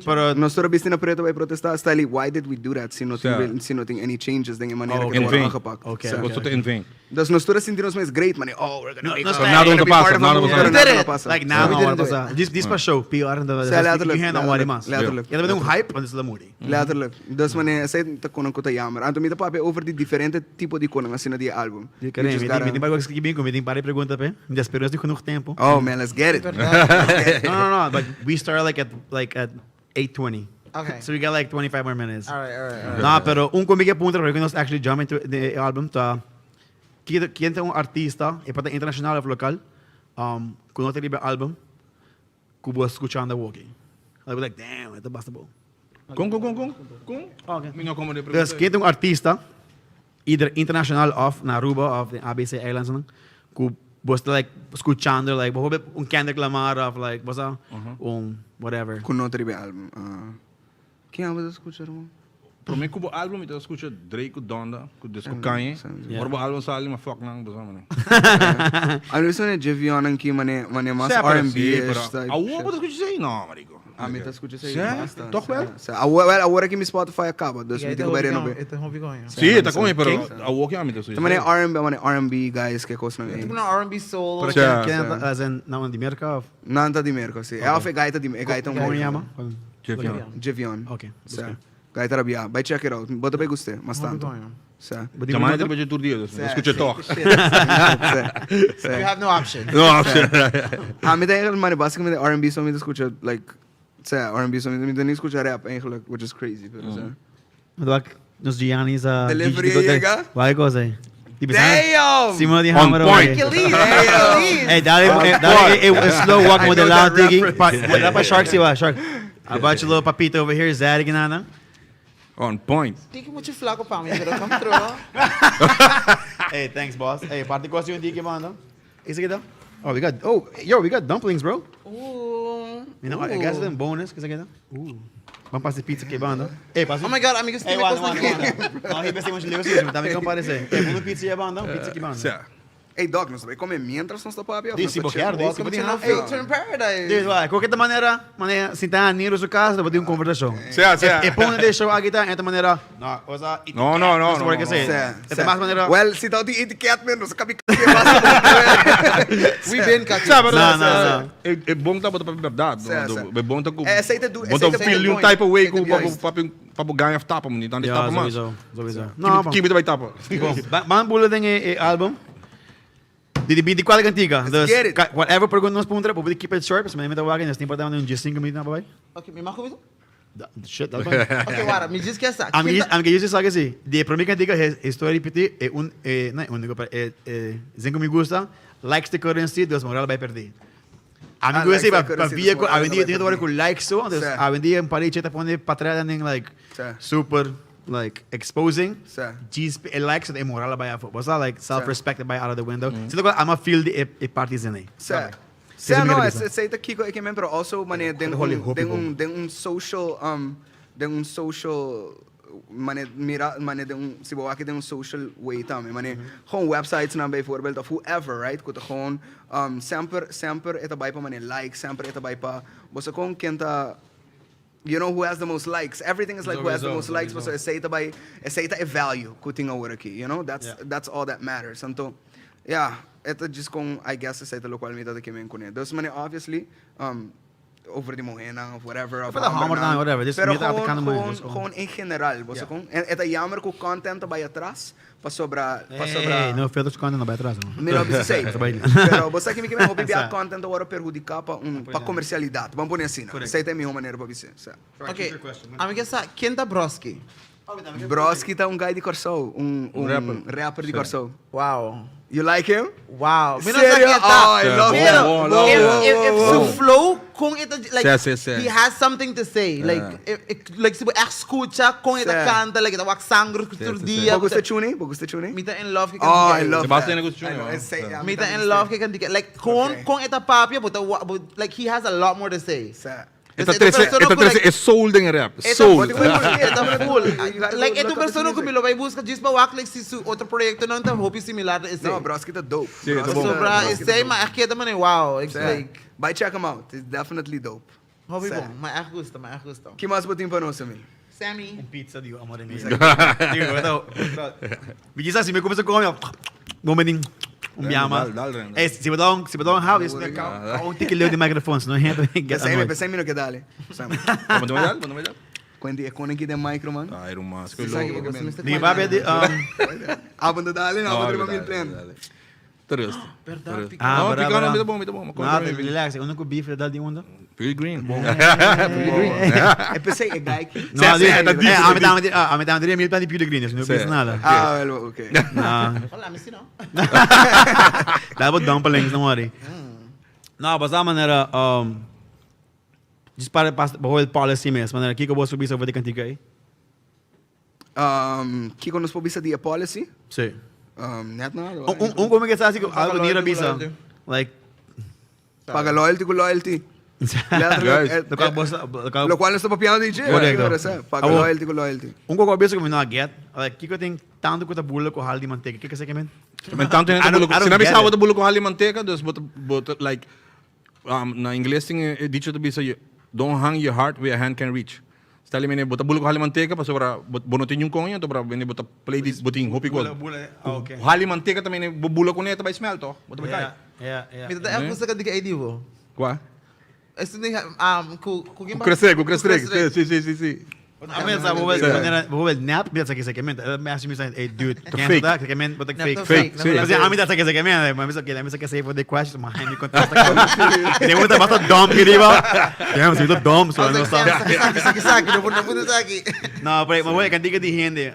pero nós toda bisti na preto vai protestar, está ali, why did we do that? Se não tem any changes de maneira que nós aangepakt. Okay. Gosto te in vain. Dus nós toda sentimos mais great, man. Oh, we're gonna nada não passa. Like now we didn't passa. This para show, PR da. Letterlijk. Ja, dat ben een hype, want het is la moody. Letterlijk. Dus man, sei te konen kota jammer. Anto me papi over die diferente tipo de konen assim na die album. Me tem para que bem, me tem para pergunta pe. Já esperou genoeg tempo. Oh man, let's get it. No. But we start like at 8:20. Okay. So we got like 25 more minutes. All right. No, pero comigo punto para que nós actually jump into the album tá. Quem tem artista, é para internacional ou local, quando tem álbum, que vou escutando walking. I'll be like, damn, é basta bom. Com. Okay. Minha como de Dus quem tem artista, either international of na Aruba of the ABC Islands, que você like escutando, like, bijvoorbeeld Kendrick Lamar of like, basta, whatever. Com não tem álbum. Quem é você escutar, irmão? Para mim, como álbum, eu escuto Drake, Donda, com disco Kanye. Mas o álbum sai ali, mas fuck não, basta, mano. Algo isso é Jevion aqui, mane mais R&B. A outra escuta isso aí, não, marico. Me tá escutando isso aí. Toch wel? Agora que meu Spotify acaba, dus me tenho que ver no bem. Sim, tá com ele, pero a outra é a minha. Também é R&B guys que coisa não é. Tipo na R&B soul. Pero quem as in não de merca? Não tá de merca, sim. É a gaita de gaita Como chama? Jevion. Okay. Gaita rabia. Vai check it out. Bota bem gostei, mas tanto. Chamar ele para tur dia, escuta toch. You have no option. Me tem maar basicamente R&B só me escuta like R&B só me nem escuta rap eigenlijk, which is crazy, pero Like nos Gianni's delivery chega. Vai coisa aí. Damn! Cima de On hammer. point. Hey, dale slow walk modelado tigi. Dá para Shark se vai, Shark. Abate lo papito over here, Zad ginana. On point. Tiki muito flaco para mim, pero come through. Hey, thanks boss. Hey, parte costa yung tiki manda. Esse aqui dá? We got dumplings, bro. Ooh. You know, I guess them bonus, que isso aqui dá? Vamos passar pizza aqui, banda. Hey, passa. Oh my God, amigos, Hey, tem wanda. coisa Não, repensei muito livro assim, tá me comparecer. Hey, vamos pizza aí, banda, pizza aqui, banda. Hey dog, nós vai comer mientras nós tá papi. Disse boquear, disse Welcome to No Filter in Paradise. Diz, vai, qualquer maneira, se tá Niro sua casa, depois de uma conversação. E põe de show aqui tá, essa maneira. Não, coisa. No. Essa mais maneira. Well, se tá de etiquette mesmo, nós cabe que We been cut. Não. É bom tá para verdade. É bom tá com. Essa tá bom tá feel um type away com papo ganha of tapa, mano, então tapa mais. Não, que vai tapa. Man bula tem álbum. De 24 cantiga. Whatever pergunta nos punta, pode keep it short, mas me tá wagen, nós tem para dar um 5 minutos na boy. Ok, me marco isso? Shit, that's Ok, Wara, me diz que é essa. I'm que isso sabe assim. De primeira cantiga, história repetir é não, zinco me gusta, likes the currency, dos moral vai perder. A mim gosta para via a vendia tem agora com likes so, a vendia parei cheta pone para trás nem like super like exposing Sa. likes the immoral by was that like self-respect by out of the window. So look, I'm a feel the partisan eh. Sa. Kasi Sa no, may sa ita kiko ekimen pero also mane den social mane mira mane den sibawaki den social way tame mane gewoon websites na bijvoorbeeld of whoever right kuto gewoon sempre eta bij pa mane like sempre eta bij pa bosa kon kenta you know who has the most likes. Everything is like who has the most likes. So essaita a value kuting over aqui. You know, that's all that matters. Então, yeah, ito just kung I guess essaita local mita de kemen kunin. Those money obviously over the mohena of whatever. Of whatever. Just pero gewoon in general. Bosa kung eta jammer ko content by atrás. Pa sobra. No filters content by atrás. Não precisa sei. Pero você que me hobby biar content agora perjudicar para comercialidade. Vamos pôr assim. Essa é a minha maneira para você. Ok. Amiga, quem tá Broski? Broski tá guy de Corso, rapper de Corso. Wow. You like him? Wow. Sério? Oh, I love him. If su flow com ita like he has something to say. Like se echt escucha com ita canta like ita wak sangro tur dia. Gusta tune? Mita in love que Oh, I love Sebastian that. gusto tune. Mita in love que kan like con ita papia but like he has a lot more to say. Esta 13 é soul din rap. Soul. Full. Like ito persona ko milo vai busca just pa wak like si su outro proyecto não tá hope similar esse. No, Broski tá dope. Sobra esse mas aqui também wow. Like By check him out. It's definitely dope. hobby bom, mas gusto. Que mais botin para nós, Samir? Sammy. Pizza digo amor mio. Digo, ito. Bigisa si me começou a comer. Momentinho. Biama. Se botar um house, um tiquilho de microfones, não é? Pensei no que dale. Vamos dar? Quando é quando aqui tem micro, man. Ah, era mas que Ninguém vai ver Abando dale, não, vou ter plan. Terus. Verdade. Ah, fica bom. Nada, relax. O único bife dá de onda. Pretty green. Eu pensei, é guy aqui. Não, a metade diria mil para de Pio de Green, não pensa nada. Ah, well, ok. Olá, me não. Dá para dumplings, não worry. Não, mas a maneira dispara para o policy mesmo, maneira que eu vou subir sobre de cantiga aí. Que quando nos publica de policy? Sim. Net nada. Como que está assim, algo Niro bisa. Like paga loyalty. Lo cual no está papiando DJ. Correcto. Paga loyalty. Como bisa que me não get, like que eu tenho tanto que tá bula com hal de manteiga, que você quer men? Tanto se não bisa bulo com hali manteca, dus but like na inglês tem dicho to bisa don't hang your heart where your hand can reach. Stali mene bota bulo com hali manteca para sobra bonotin yung konyo to para bene bota play this boting hopi ko. Okay. Hali manteca também bulo com neta by smell to. Bota by kai. Yeah. Mita é gusto ka di ka edivo. Qua? Esse nem ku Crescer. Sim. A mim sabe vou nap, mas aqui que men, me acho mesmo dude, fake. Tá, que men, but Fake. fake. Mas a mim tá que men, mas me say for the question, mas me contesta. Nem muito basta dom que diba. Yeah, mas muito dom, so não sabe. Saki, não vou saki. Não, mas vou cantiga de gente.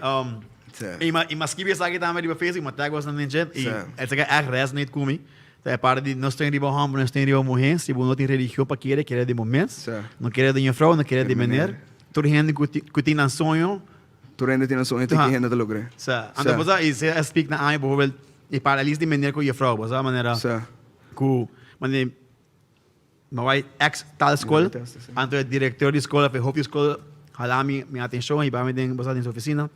E mas que bisa aqui também de Facebook, mas tag was não ninja. E essa que é resonate comigo. É para de nós tem riba homem, nós tem riba mulher, se não tem religião para querer de momento, não querer de minha frau, não querer de maneira. Todo gente que tem um sonho. Todo gente tem um sonho, tem que gente te lograr. Então você e speak na ai, por exemplo, e para ali de maneira com a frau, você maneira. Que maneira vai ex tal escola, anto diretor de escola, foi hope escola, halami minha atenção e para me den você na oficina.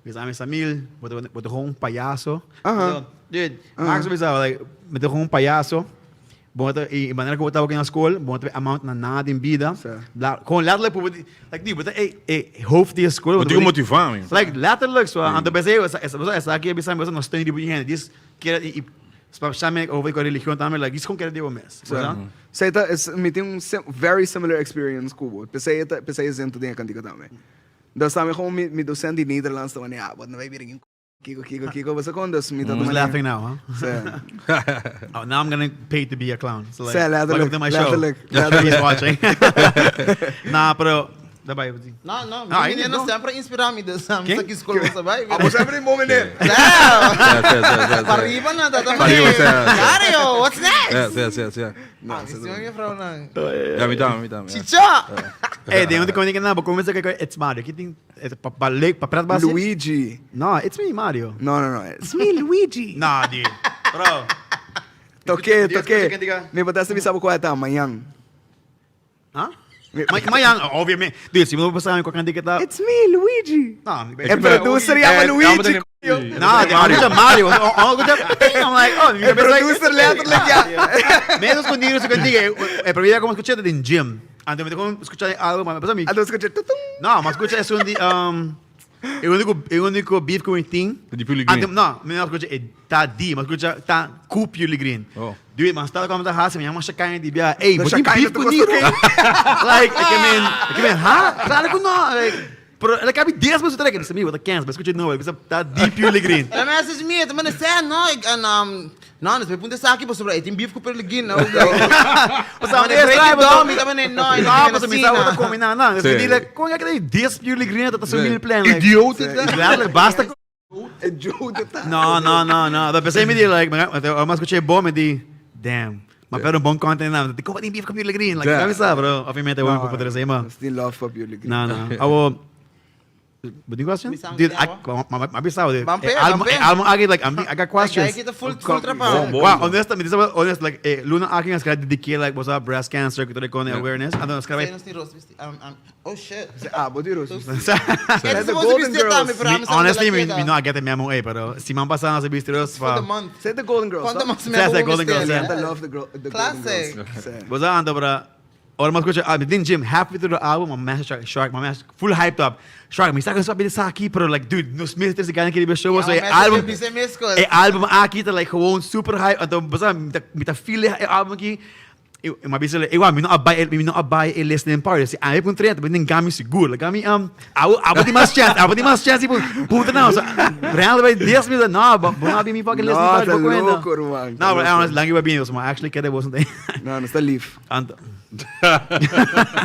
Visame Samil, botou um palhaço. Dude, Max bizarro, like, botou um palhaço. E maneira que eu estava aqui na escola, botou amount na nada em vida. Com letterlijk, like, die botou hoofd de escola. Botou motivar, man. Like, letterlijk, so, anto pensei, essa aqui é bizarro, você não tem de bugi, diz que e especialmente over com a religião também, like, isso como quer dizer mesmo. Seita, me tem very similar experience com o pensei isento de cantiga também. Dus também como me docente de Nederlands também, wat não vai vir aqui. Kiko, você quando me tá Who's laughing now, huh? Oh, now I'm gonna pay to be a clown. So like, welcome to my show. He's watching. Nah, pero Daarbij. Não, Ah, menina então. sempre inspira-me dessa Quem? aqui escola você vai. Amo sempre bom menino. Para arriba nada também. Arriba, sim. Mario, what's next? Sim. Ah, isso é minha frau não. Ja, me dá. Chicho. De onde que na, começa com it's Mario. Aqui tem para prato base. Luigi. No, it's me Mario. No. It's me, Luigi. No, dude. Bro. Toquei. Quem diga? Me botaste me sabe qual é tá amanhã. Hã? Mas, obviamente. Dude, se você passar com a candidato que tá... It's me, Luigi. Não, É producer e ama Luigi. No, Mario. I'm like, É producer letra. Menos com Niro, se candiga. É para ver como escuchar em gym. Antes de como escuchar algo, mas para mim. Adeus, escuta. Não, mas escucha isso de eu único beef com o team. De Pure Green. Não, não escucha tá di, mas escucha tá cu Pure Green. Oh. Dude, mas tá como tá raça, minha mãe chacain de bia. Ei, você chacain beef tu com gosto Niro? Like, I mean, ha? Claro que não. Like, pero ela cabe 10 minutos atrás, que amigo, tá 15, mas escucha de novo, você tá di Pure Green. Ela me assiste me, também não, não, você punta sa aqui para sobre, tem bife com perligin, não. Mas Mano, break it down, me também não, mas me sabe combinar, não. Você diz, como é que tem 10 Pure Green, tá subindo plan, like. Idiota. Claro, basta. É Jude, tá? No. Da pensei me di, like, eu mas escuchei bom, me di, damn. Mas pero bom content na. Como tem beef com Pure Green, like, sabe sabe, bro. Obviamente eu vou poder dizer, mano. Still love for Pure Green. Não. Eu But you question? Bisang Dude, yawa? mabisaw. Bampe. Album agi like I got questions. Kaya kita full trabaho. Wow, honest like Luna aking as kada dedicate like what's up breast cancer kito like kone awareness. Ano as kada Say no si Rose, oh shit. Body Rose. It's the Golden Girls. Honestly, me no I get the memo pero si man pasa na sa Bistiros For the month. Say the Golden Girls. Quanto mas Says the Golden Girls, yeah. I love the Golden Classic. Girls. What's up, ando bra? Or mas escucha, din Jim, halfway through the album, my master Shark, my master full hyped up. Shark, me saca sabi sa aqui, pero like, dude, nos meses si ganyan kini show so album. Album aqui tá like gewoon super hype. Então, basta me tá feel album aqui. Eu mabisa like, me não abay e listening party. Si ay pun treta, but gami seguro. Gami abo di mas chance puta não. Real vai 10 minutos não, bom abi me fucking listening party Tá ko kwenta. louco, Ruang. Não, but honest, lang iba bino, so actually kada wasn't. Não está Leaf. Anto.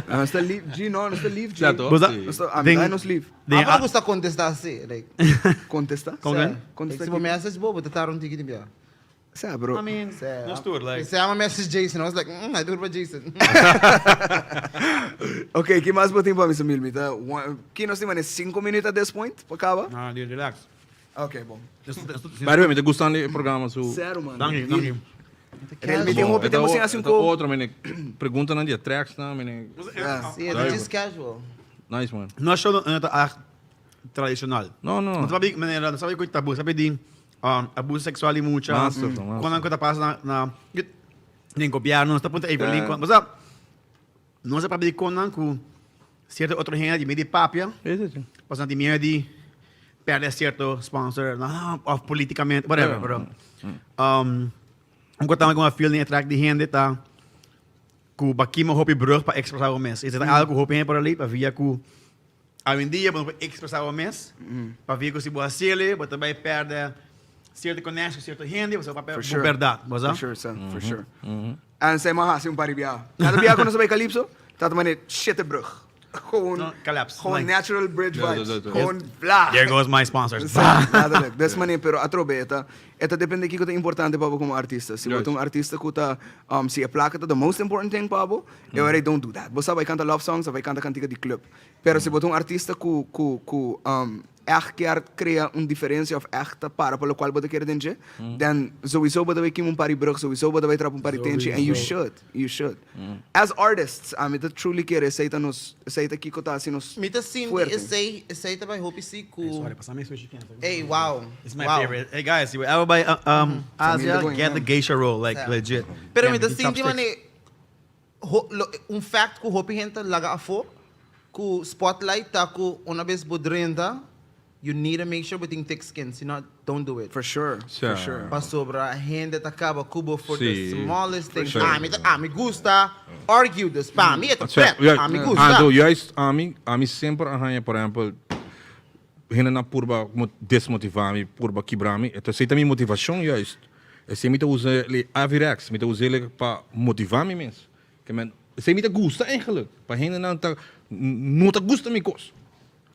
Não está Leaf. G, não está Leaf, G. Certo. Basta Não está Leaf. Ako gusto contestar assim, like. Contesta? Como é? Contesta Se você message bobo, tataron tiki din biya. Sa, bro. I mean, no tour like. Say I'm a message Jason. I was like, I do it for Jason. Ok, que mais botem para mim, Samil? Que nós temos 5 minutos a this point? Para acabar? Ah, dude, relax. Ok, bom. By the way, me tá gostando do programa so. Sério, mano. Thank you. Me tem roupa, temos assim com outro, mene. Pergunta na dia tracks na, mene. See, it's just casual. Nice, man. Nós show tradicional. No. Não sabe, maneira, não sabe o que tabu, sabe de abuso sexual e mucha. Master. Quando a passa na nem governo, está ponto Evelyn, mas não se pode conan com certo outro gente de meio papia. Esse. Passando de meio de perder certo sponsor, of politicamente, whatever, bro. Contamos com uma feeling attract de gente tá com baqui mo hopi brug para expressar o mês. Isso é algo hopi para ali para via com a vendia para expressar o mês. Para via com se boa sele, para também perder certa conexão, certa gente, você vai perder verdade, For sure, son. For sure. En zij mag haast een paar biya. Kada biya ko na sa bay Calypso, tata man shit brug. Gewoon collapse. Gewoon natural bridge vibes. Ja. Gewoon bla. There goes my sponsors. Nada, des maneira, pero atrobe eta depende kiko ta importante pabo como artista. Se botam artista kuta se a placa the most important thing pabo, eu already don't do that. Você vai cantar love songs, vai cantar cantiga de club. Pero se botam artista ku echt quer criar diferença of echt para pelo qual você quer denje, then sowieso você vai kim um pari brug, sowieso você vai trap um pari tension, and you should. As artists, that truly quer aceita kiko ta assim nos. Mita sim, esse também hope se ku. Sorry, passar me sushi can. Hey, wow. It's my favorite. Hey guys, everybody Asia get the geisha roll like legit. Pero mita sim di mane fact ku hope gente laga afo ku spotlight ta ku una vez bodrenda. You need to make sure with thick skin. So don't do it. For sure. For sure. Pa sobra, gente acaba kubo for the Sí, smallest thing. sure. Me gusta. Argue this. Pa, me ito prep. Me gusta. Ando, juist, ami sempre arranha, por exemplo, hina na purba desmotivar, purba quebrar, então sei também motivação, juist. Sei me usa ele avirex, me usa ele para motivar me mesmo. Que men, sei me gusta eigenlijk. Pa hina na não te gusta mi cos.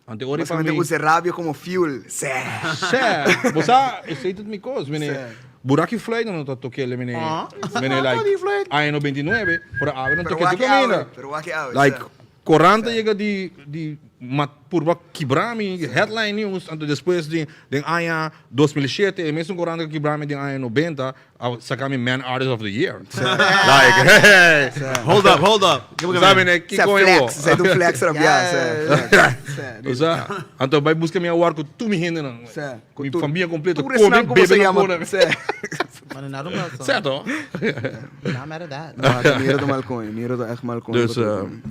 Ante ori para Básicamente mim. usa rabia como fuel. Sé, você aceita mi cos, mene. Buraki flight não tá toquele mene. Mene like ano 29, por a não toque tu caminha. Pero waki out. Like 40 chega de por quebrar-me headline news anto depois de ano 2007 e mesmo 40 quebrar-me de ano 90 sacar-me man artist of the year. Like hey, Hold up. sabe né que flex, sai do flex rabia. Usa, anto vai buscar minha work tu me rende não. Mi família completa Tu resnan como se llama. Mano, nada mal. Certo? Not mad at that. Niro do Malcoin. Niro do echt Malcoin. Dus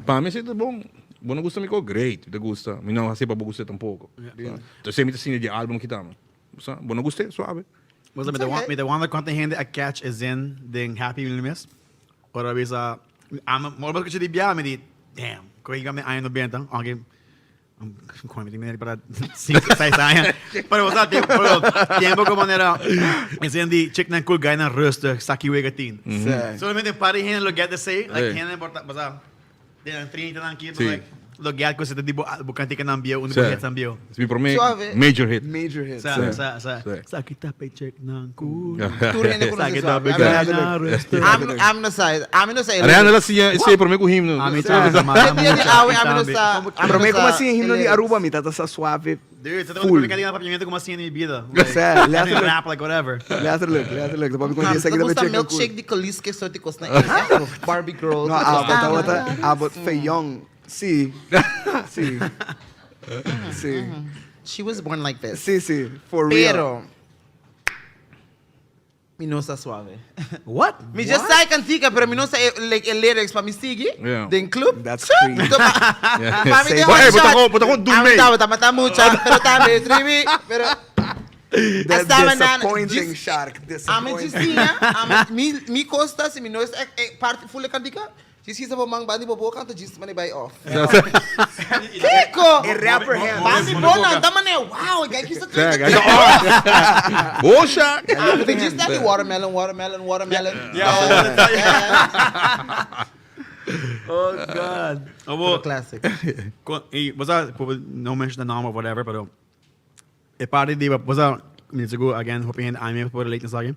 para mim é bom. Bom não gusta me co great, te gusta. Me não assim para gostar tampouco. Então sempre assim de álbum que tamo. Bom não gostei, suave. Was it the one that conta hand a catch is in the happy will miss? Or always I'm more about que bia me di damn. Ko iga me ay no benta. Okay. Como me tinha para 5, 6 anos. Pero was that tempo como era is in the chick na cool guy na rooster saki wegatin. Solamente party hand lo get to say like hand importa basta. Den 30 lang kid like lo get ko sa di bukan tika nang bio uno bukan sa bio. Mi promete major hit. Major hit. Sa kita paycheck ng cool. Tu rende con Sa esse kita swag. paycheck na rooster. I'm no say. Ariana la siya esse promete com himno. Pero me como assim himno de Aruba mi tata sa suave. Dude, você tá falando que a Papiamento como assim em vida. Rap, like whatever. Letterlijk. Dat heb ik gewoon Você gosta milkshake de Calis que só te costa Barbie girl. No, abot feyong. Sí. She was born like this. Sí, for real. Pero mi no está suave. What? Mi just sai cantica, pero mi no está like el lyrics pa mi sigi. Yeah. Den club. That's crazy. Pa mi de Bota com dume. Mata mucha, pero también trivi, pero That's disappointing, Shark. Ame Justina, mi costa se mi no es parte full cantica. Si sa mang bandi bobo kanta just mane by off. Kiko. A rapper hand. Bandi bona, tamane wow, gay kisa trivi. Bocha. They just like watermelon. Oh God. Oh, classic. Was that no mention the name or whatever, but a party di ba was that minutes ago again hoping I'm here for the latest again.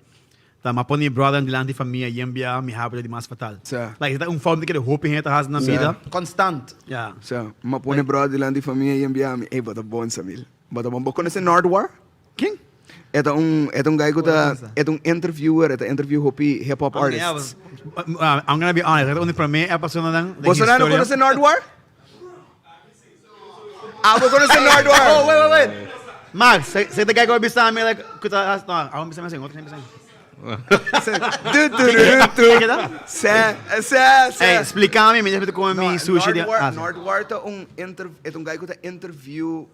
Ta maponi brother dilante família yembia mi habla de mais fatal. Like that form que hoping het has na vida. Constant. Yeah. So, mapone brother lang di familia y enviami. Bota bon Samil. Bota bon. Boko na si Nardwar? King? Etong guy ko ta, etong interviewer, interview hopi hip-hop artists. I'm gonna be honest. Only para me episode na lang. Boso na ko na si Nardwar? Boko na si Nardwar. Oh, wait. Max, say the guy go bisa me like kuta no, I want bisa me what time Hey, explícame, me dice como mi sushi de Nardwar ta etong guy ko ta interview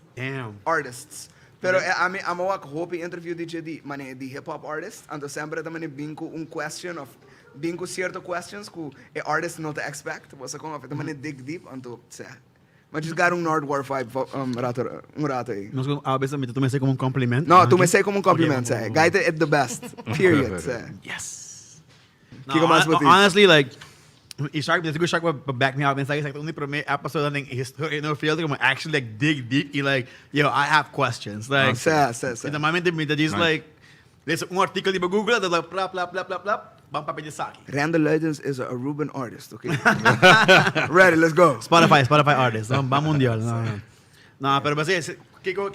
artists. Pero I'm a hope interview di mane di hip hop artist and sempre ta mane binko question of binko cierto questions ku a artist not expect was a como ta mane dig deep anto sa. Mas just got Nardwar vibe rato aí. Nós a vez me tu me sei como compliment. No, tu me sei como compliment sa. Guy ta at the best. Period sa. Yes. Honestly, like Shark, there's a good Shark will back me up and say only for me episode ng history no feel like actually like dig deep. You like, yo, I have questions. Like, in the moment that he's like, there's an article di ba Google, they're like, blah, bang papel saki. Randall Luidens is a Aruban artist, okay? Ready, let's go. Spotify artist. Ba mundial. No, pero basta Kiko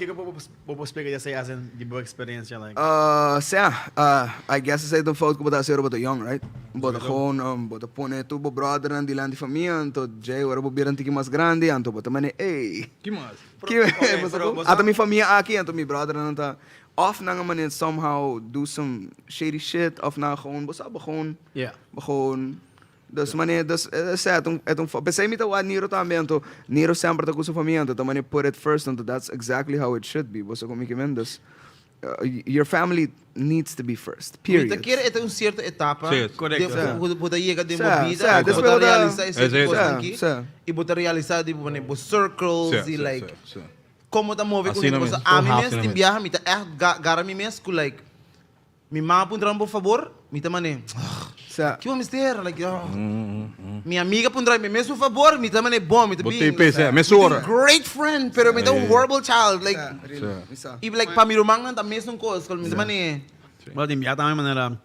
po explica sa asin di ba experience like. I guess say the fout ko bata zero bata young, right? Bata gewoon bata pone tu bo brother and dilandi família, anto Jay ora bo biran tiki mas grande, anto bata mane Que mais? Ato mi família aqui, anto mi brother anta off na nga man somehow do some shady shit of na gewoon basta ba gewoon. Yeah. Ba gewoon dus mane dus etong besay mi tawa Niro também to Niro sempre ta gusto família to mane put it first and that's exactly how it should be. Basta como que mendes your family needs to be first. Period. Ita quer é certa etapa. Correcto. Buta chega de uma vida, buta realizar esse coisa aqui. E buta realizar de mane bo circles e like como ta move com isso. A mim mesmo tem viaja, me ta gara mim mesmo like mi ma pun por favor, mi ta mane. Que vamos ter like Minha amiga pondrá me mesmo favor, me também é bom, me Botei também. PC, mesura. Great friend, pero me dá um horrible child, like. Isa. E like para mim romang da mesma coisa, como me também. Maar die ja, dan maar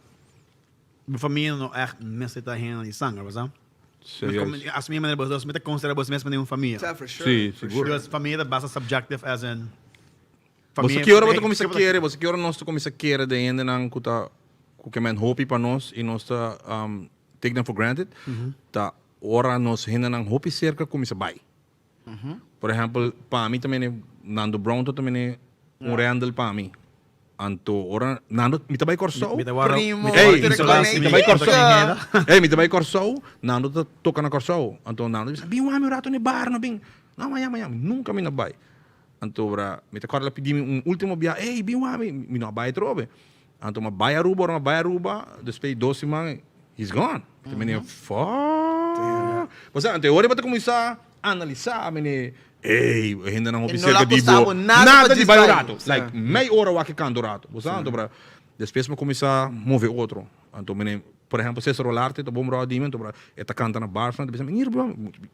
mijn familie nog echt mensen te heen die zanger, was dat? Serieus. Als minha maneira boas, met considerar boas mesmo nenhuma família. Yeah, for sure. Sim, for seguro. Because família basta subjective as in. Você que hora você começa a querer, você que hora nós começa a querer de ainda não kuta que men hope para nós e nós tá take them for granted. Tá hora nós ainda não hope cerca começa a buy. Por exemplo, para mim também Nando Brown também Randall para mim. Anto ora Nando mi tabay corso. Primo, Hey, te mi reconheço. tabay corso. Hey, mi tabay corso. Nando toca na corso. Anto Nando diz: "Bim, o rato ni bar no bim." Não, amanhã, nunca me na bay. Anto ora, mi ta corla pedi último bia. Hey, bim, mi na bay trobe. Anto ma bay Aruba, depois 12 man, he's gone. Também fuck. Você ante ora para começar a analisar, mene. Ei, ainda não observa de boa. Nada de vai rato. Like, meia hora o que canto rato. Você sabe, para depois me começar a mover outro. Então, por exemplo, se rolar te, bom bro dimen, to bro, eta canta na bar, depois me ir bro,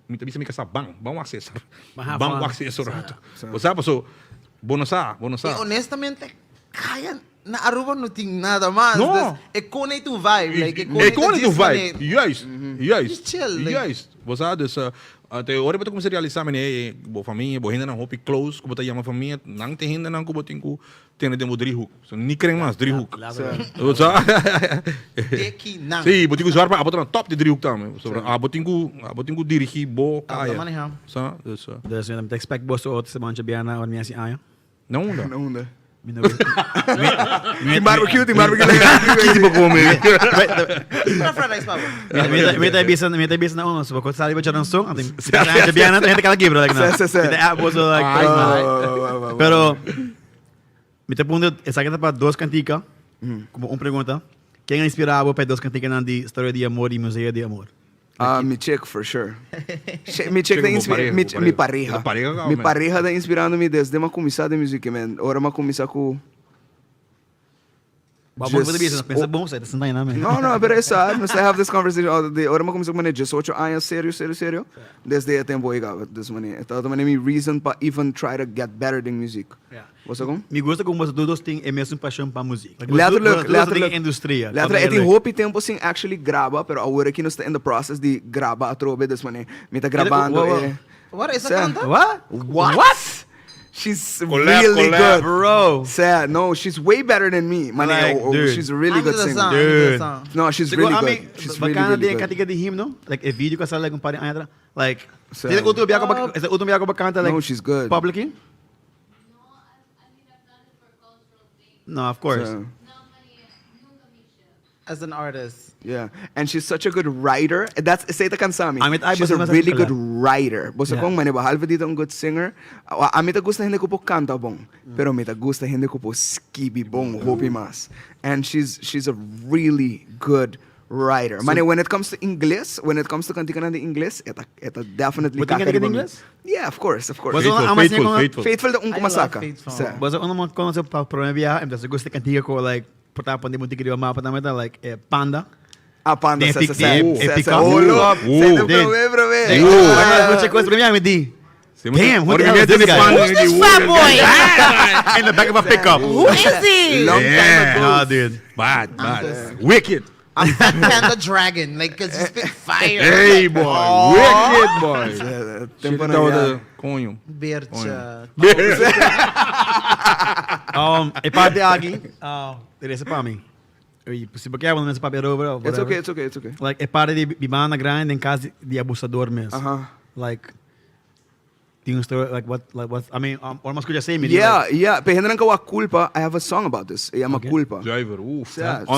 me te bisa casa bang acesso. Bang acesso rato. Você sabe, so bonosa. E honestamente, kaya na Aruba não tem nada mais. No. É com tu vibe, like É com tu vibe. Yes. Just chill, like. Yes. Você sabe, até hora para começar a realizar, mene, boa família, boa ainda não hope close, como tá chama família, não tem ainda não como tem demo drihuk. So nem querem mais drihuk. Você sabe? Daqui não. Sim, botinho usar para botar top de drihuk também. Sobre botinho dirigir boa kaya. Sabe? Dus we hebben expect boos uit te maken bij na wanneer ze aan. Não dá. Não dá. Tem barbecue. Tipo comer. Meta bisa na uno, so ko sali ba dyan song, ating sa biyan natin kala gibro like na. Meta boos like. Pero meta punto, esa que para dos canticas, como pergunta, quem inspirava para dos canticas na de história de amor e museu de amor? Mi chick, for sure. Mi chick mi pareja. Mi pareja está inspirando-me desde uma comissão de música, man. Ora uma comissão com... Vamos ver isso, pensa bom, sai dessa daí, né, man? No, but it's sad. Nós have this conversation all the day. Ora uma comissão com 18 anos, sério. Desde esse tempo aí, this money. Então também me reason para even try to get better than music. Você como? Me gusta como você todos têm a mesma paixão para música. Letterlijk. Indústria. Letterlijk, het hoop tempo sim actually graba, pero agora que nós está in the process de gravar a trobe, dus money. Me tá gravando. What is that? What? She's really good, bro. Sad. No, she's way better than me. She's a really good singer. Dude. No, she's really good. She's really good. Katika de hymno, like a video que sale com pare ainda, like. Tira o outro biaco ba, esse outro biaco ba canta like. No, she's good. Publicly? No, of course. As an artist. Yeah, and she's such a good writer. That's Seita Kansami. She's a Amit really good writer. Bosa kong mane bahalva dito ang good singer. Amit gusta hindi ko po kanta bong, pero amit gusta hindi ko po skibi bong hopi mas. And she's a really good writer. So, mane when it comes to English, when it comes to kantika na English, eta definitely. But you English? Yeah, of course. Faithful da kumasaka. Bosa ano kung sa problema em das gusta kantika ko like portar pande mo tigre mapa também like Panda. A Panda se Olo. Prove. Não tinha coisa pra mim, me di. Damn, who the hell is this guy? Who's this fat boy? In the back of a pickup. Who is he? Long time ago. No, dude. Bad. Wicked. I'm Fat Panda Dragon, like, cause you spit fire. Hey, boy. Wicked, boy. Tempo na yan. Conho. Bercha. Iparte aqui. Teresa para mim. Se você quer, vamos para over. It's okay. Like, parte de bibana grande em casa de abusador mesmo. Like, tem story like what I mean, or mas could just say me. Yeah. Pero hindi ka wa culpa. I have a song about this. Llama culpa. Driver.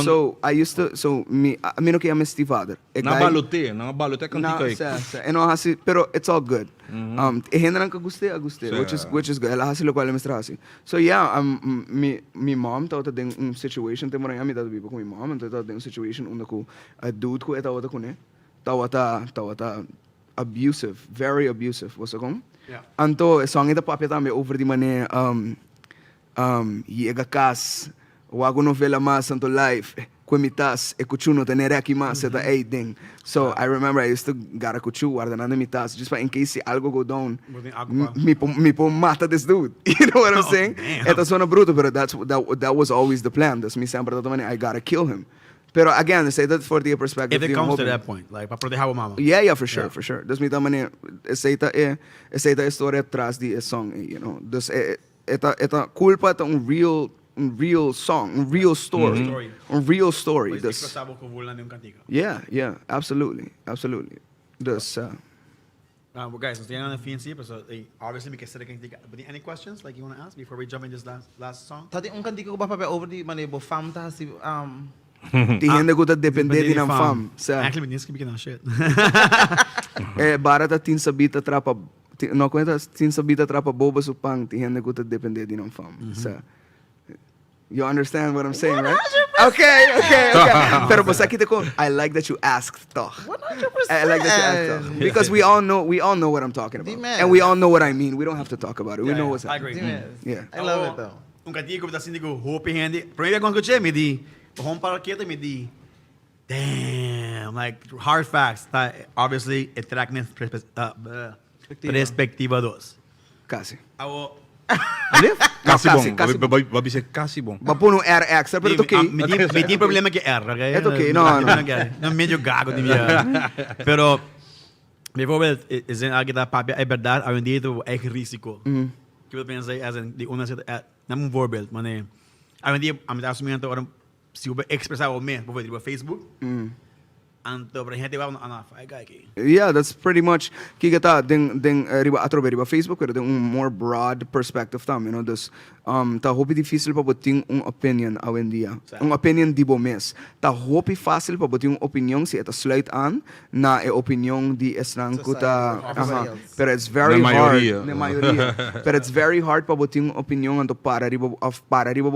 So I used to me no que llama Steve Father. Na balote kantika aí. No hasi, pero it's all good. Hindi ka guste, which is good. Ela hasi lo qual mestra hasi. So yeah, mi mom tawta ding situation te morang ami tawta bibo ko mi mom and tawta ding situation unda ko a dude ko eta wata ko ne. Tawata abusive, very abusive. Wasa kong? Yeah. Anto, song ita papia tami over di mane, yega kas, wago novela mas, anto life. Kumitas, ekuchuno tenere aqui mas eta ding. So I remember I used to gara kuchu guardando mitas just in case algo go down. Me po mata this dude. You know what I'm saying? Eta sona bruto, but that was always the plan. Das me sempre I gotta kill him. Pero again, say that for the perspective. If it comes to that point, like para proteger a mama. Yeah, for sure, for sure. Dus me tamane essa história atrás de song, you know. Dus eta culpa ta real song, a real story. A real story. Dus yeah, absolutely. Dus well, guys, we're on the FNC, so obviously we can sit again. But any questions like you want to ask before we jump in this last song? Tadi kantika ko ba pa over di manebo fam ta si Die hende goed dat depende din ang fam. Actually, we need to speak shit. Barata tin sabita trapa no cuenta tin sabita trapa boba supang ti hende goed dat depende din ang fam. You understand what I'm saying, right? Okay. Pero basta kita ko, I like that you asked toch. 100%. I like that you asked toch. Because we all know what I'm talking about. And we all know what I mean. We don't have to talk about it. We know what's happening. I agree. Yeah. I love it though. Kantika ko basta hindi ko hope hindi. Pero kung ko me di home para kita me di. Damn, like hard facts. Obviously, etraknes perspectiva 2. Kasi. Awo. Kasi bom. Babi se kasi bom. Bapuno RX, pero okay. May di problema que R, okay? It's okay, no. No, medyo gago din niya. Pero, before izin kita papia, ay verdad, ay hindi ito ay risiko. Que eu pensei, as in, di una namang voorbeeld, mane, ay hindi, amit asumihan to, si eu expressar o me, por Facebook, anto, pero gente va na Yeah, that's pretty much kigata ding riba atrobe riba Facebook pero ding more broad perspective tam, you know, dus ta hopi difícil pa boting opinion awen dia. Opinion di bomes. Ta hopi fácil pa boting opinion si eta sluit aan na opinion di esnang kuta. Pero it's very hard. Na mayoría. Pero it's very hard pa boting opinion anto para riba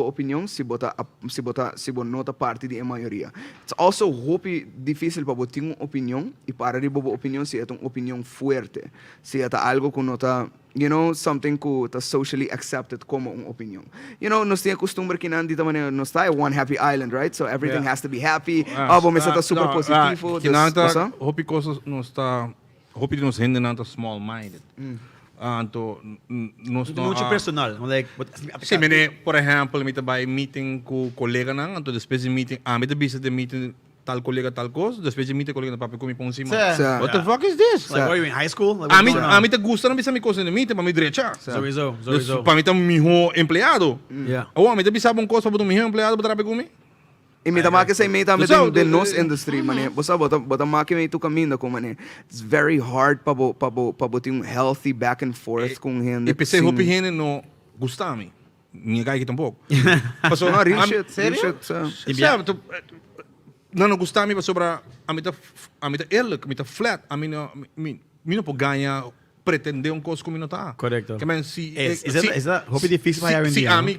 opinion si bonota parte di mayoría. It's also hopi difícil pa boting opinion e para riba opinion si etong opinion fuerte. Si eta algo que nota, you know, something que ta socially accepted como opinion. You know, nos tiene costumbre que nandito man nos tayo one happy island, right? So everything has to be happy. Bom, isa ta super positivo. Kinanta hopi cosas nos ta hopi nos hende nanta small minded. Anto nos no muito personal, like sim, por exemplo, me vai meeting com colega nang, anto depois de meeting, me te bisa de meeting tal colega tal coisa, depois de meeting colega na papi comi pão cima. What the fuck is this? Like, were you in high school? Like, a mim te gusta não bisa me coisa de meeting, para me direita. Sowieso. Para mim tá miho empleado. Yeah. Ou a mim te bisa bom coisa para miho empleado para trabalhar comigo. E me tamake sa imita me de nos industry mane. Bota make me tu caminho com mane. It's very hard pa boting healthy back and forth com gente. E pensei hopi hene no gustami. Minha gai tampouco. Passou na real shit. Sério? Não gustami pa sobra a mim tá eerlijk, a mim tá flat, a mim não pode ganhar pretender coisa como não tá. Correcto. Que men si is that hopi difícil para si a mim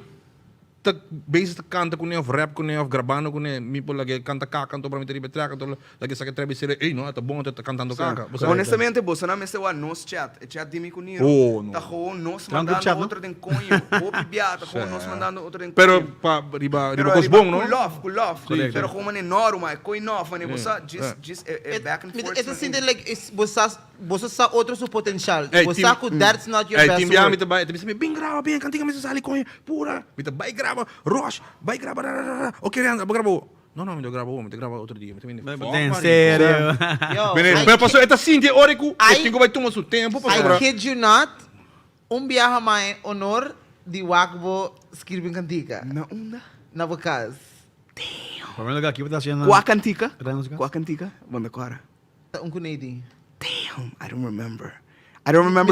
tak bezig te canta com of rap com of gravando com mi por lagi canta canto para me ter betra canto lagi sa que trebi ser ei no tá bom tá cantando caca. Honestamente você não me se wa nos chat de mi com Niro. Tá gewoon nos mandando outro den conho, hopi biata, gewoon nos mandando outro den. Pero pa riba cos bom, no? Cool love. Pero como mane normal, coi nof, mane você just back and forth. It's assim like você sa outro su potencial. Você ku that's not your best. Timbia me te vai, te me bem grava bem, cantinga me sali conho, pura. Me te vai grava Rosh, vai gravar. Ok, Randall, gravo. Não, me gravo outro dia. Em sério? Pero passou, é assim, de hora que eu vai tomar seu tempo. I kid you not, viaja mais honor de wakbo escrever cantica. Na vocas. Damn. Primeiro lugar aqui, você tá achando... Qual cantica? Banda Clara. Canadian. Damn, I don't remember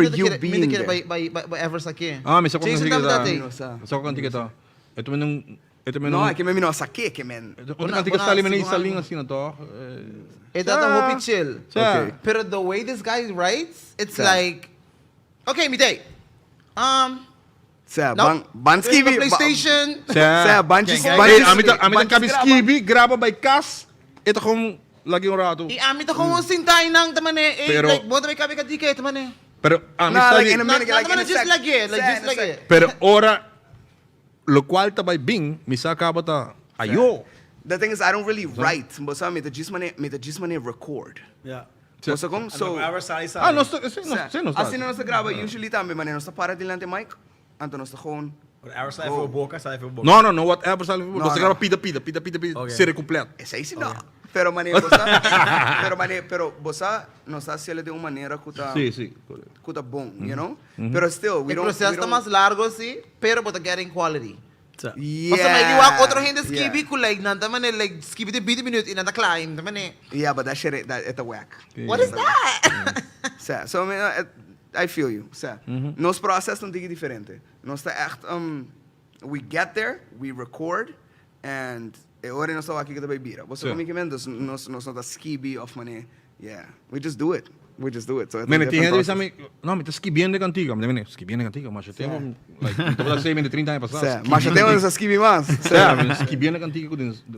you being there. By ever sake. Me sa ko cantica ta. Ito men no, que me no saque que men. Outra cantica está ali men isa linha assim na to. Tá hopi chill. Okay. Pero the way this guy writes, it's like okay, me take. Banskibi PlayStation. Banskibi Kabiskibi graba by Cas. Ito kung lagi yung rato. Amit ako sintay nang tamane like boto may kabi kadike tamane. Pero just lagi. Pero ora lo cual tabay bing misa ka bata ayo. The thing is, I don't really write. Bosa, me the just money record. Yeah. Bosa kung, so... Ah, no, sim, não Assim nós grava, usually também, mas nós para dilante mic, então nós gewoon... Whatever sai for boca, sai for boca. No, whatever, sabe? No, Você no. grava pida, série completa. Essa aí sim não. Pero bosa, pero bosa, nós está sendo de uma maneira que tá... Sim. Que tá bom, you know? Pero still, we El don't... proceso está más largo, sí, pero but getting quality. Yeah. Basta may giwa otro gente skibi ko like nanta man like skibi de 20 minutes inanta climb naman eh. Yeah, but that shit, it's a whack. What is that? So, I mean, I feel you. Nos processo não é diferente. Nós está echt, we get there, we record, and agora nós estamos aqui que também bira. Você comigo mesmo, nós não está skibi of money. Yeah, we just do it. So Men tem gente que sabe, não, me tá skibiendo de cantiga, me skibiendo de cantiga, mas eu tenho, like, então eu sei, me de 30 anos passados. Mas eu tenho essa skibi mais. Skibiendo de cantiga,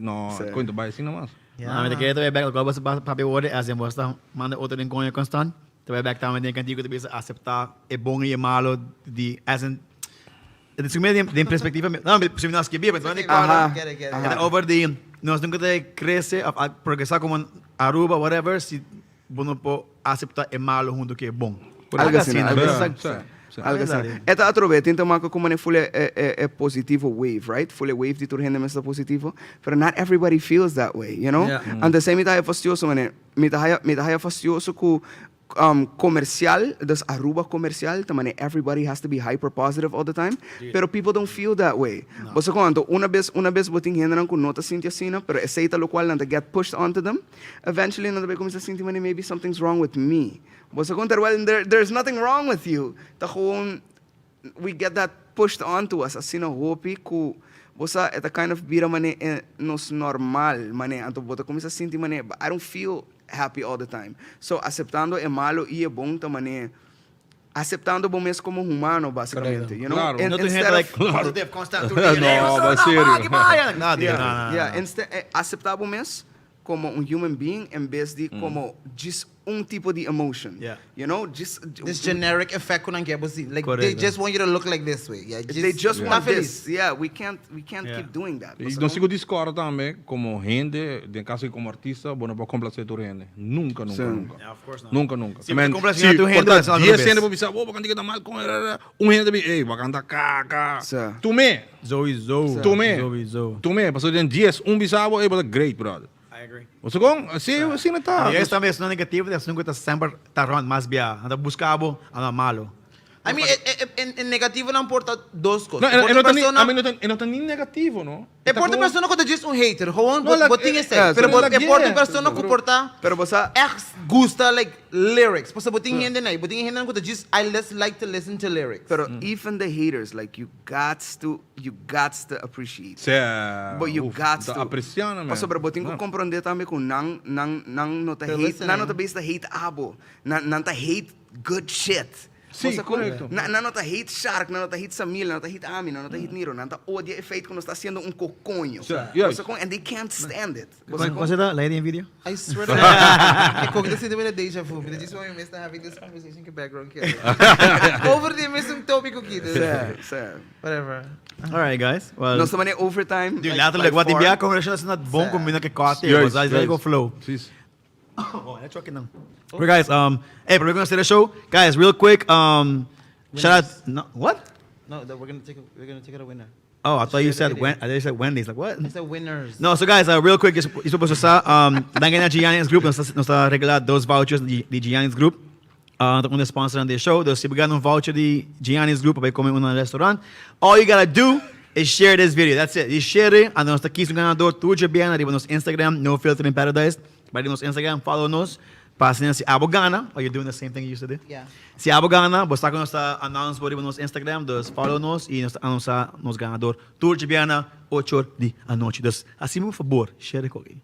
não, coisa vai assim não mais. Yeah, mas que tu back agora você papi word as em você manda outro em conha constant. Tu back também tem cantigo tu bisa aceitar é bom e é malo de as in de sumir de perspectiva. Não, se nós que bem, mas não é over the nós nunca te cresce a progressar como Aruba whatever se bueno po aceitar é malo junto que é bom. Algo assim. Esta outra vez, tenta marcar como full é positivo wave, right? Full wave de tudo rende mais positivo, but not everybody feels that way, you know? And the same me tá fastioso, mane. Me tá fastioso com comercial, das Aruba comercial, também everybody has to be hyper positive all the time, pero people don't feel that way. Você quando uma vez botin generam com nota sinti assim, pero aceita lo qual não get pushed onto them, eventually não vai começar a sentir maybe something's wrong with me. Você quando there's nothing wrong with you. Tá gewoon we get that pushed onto us, assim não hope que você é kind of bira mane nos normal, mane, então você começa a sentir mane, I don't feel happy all the time. So, aceptando é malo e é bom também. Aceptando bom mesmo como humano, basicamente. You know? Claro. Não tem gente like positive constant. Não, vai sério. Aceptar bom mesmo como human being em vez de como just tipo de emotion. You know, just this generic effect on Angebosi. Like they just want you to look like this way. Yeah, they just want this. Yeah, we can't keep doing that. E não sigo discordo também como gente, de caso como artista, bueno para complacer tu gente. Nunca. Yeah, of course not. Nunca. Se complacer tu gente, é 10 gente para pensar, vou cantar tá mal com gente de, ei, vai cantar caca. Tu me. Zoe. Tu me, passou de 10, bisavo, ei, but great, brother. I agree. Você com assim não tá. E esse também é negativo, das nunca tá sempre tá wrong, mas bia, anda buscabo, anda malo. I mean, en negativo não importa duas coisas. Não tá nem negativo, não? É por pessoa que diz hater, gewoon botinha esse. Pero é por pessoa que porta. Pero você gusta like lyrics. Você botinha gente não, botinha gente não que diz I like to listen to lyrics. Pero even the haters, like you got to appreciate. But you got to apreciar, mas sobre botinha compreender também com não nota hate, não nota base hate abo, não tá hate good shit. Sim, correto. Não nota hate Shark, não nota hate Samil, não nota hate Ami, não nota hate Niro, não nota odia efeito quando está sendo coconho. And they can't stand it. Você tá lady em vídeo? I swear to God. Eu cognitive também é déjà vu. But this one we missed having this conversation in background. Over the missing topic aqui. Whatever. Alright, guys. Well, nós também overtime. Later, like what the conversation is not bom combina que corte, mas aí go flow. Oh, that's okay now. Okay, guys. Hey, but we're gonna start the show, guys. Real quick. Shout out. No, what? No, we're gonna take it a winner. Oh, I thought you said Wendy's. Like what? I said winners. No, so guys, real quick. Isso para você. Dangay na Giannis Group. Nós está regalado 2 vouchers de Giannis Group. Estamos com sponsor do show. Se você ganhar voucher de Giannis Group para comer no restaurante, all you gotta do is share this video. That's it. You share it. And nós está aqui no ganador. Tudo bem. Arriba nos Instagram. No Filter in Paradise. Vai nos Instagram. Follow nos. Passem se abogana. Are you doing the same thing you used to do? Yeah. Se abogana, você está com nossa announce por nos Instagram, dos follow nos e nos anunciar nos ganador. Tudo bem, 8 da noite. Dus, assim, por favor, share com alguém.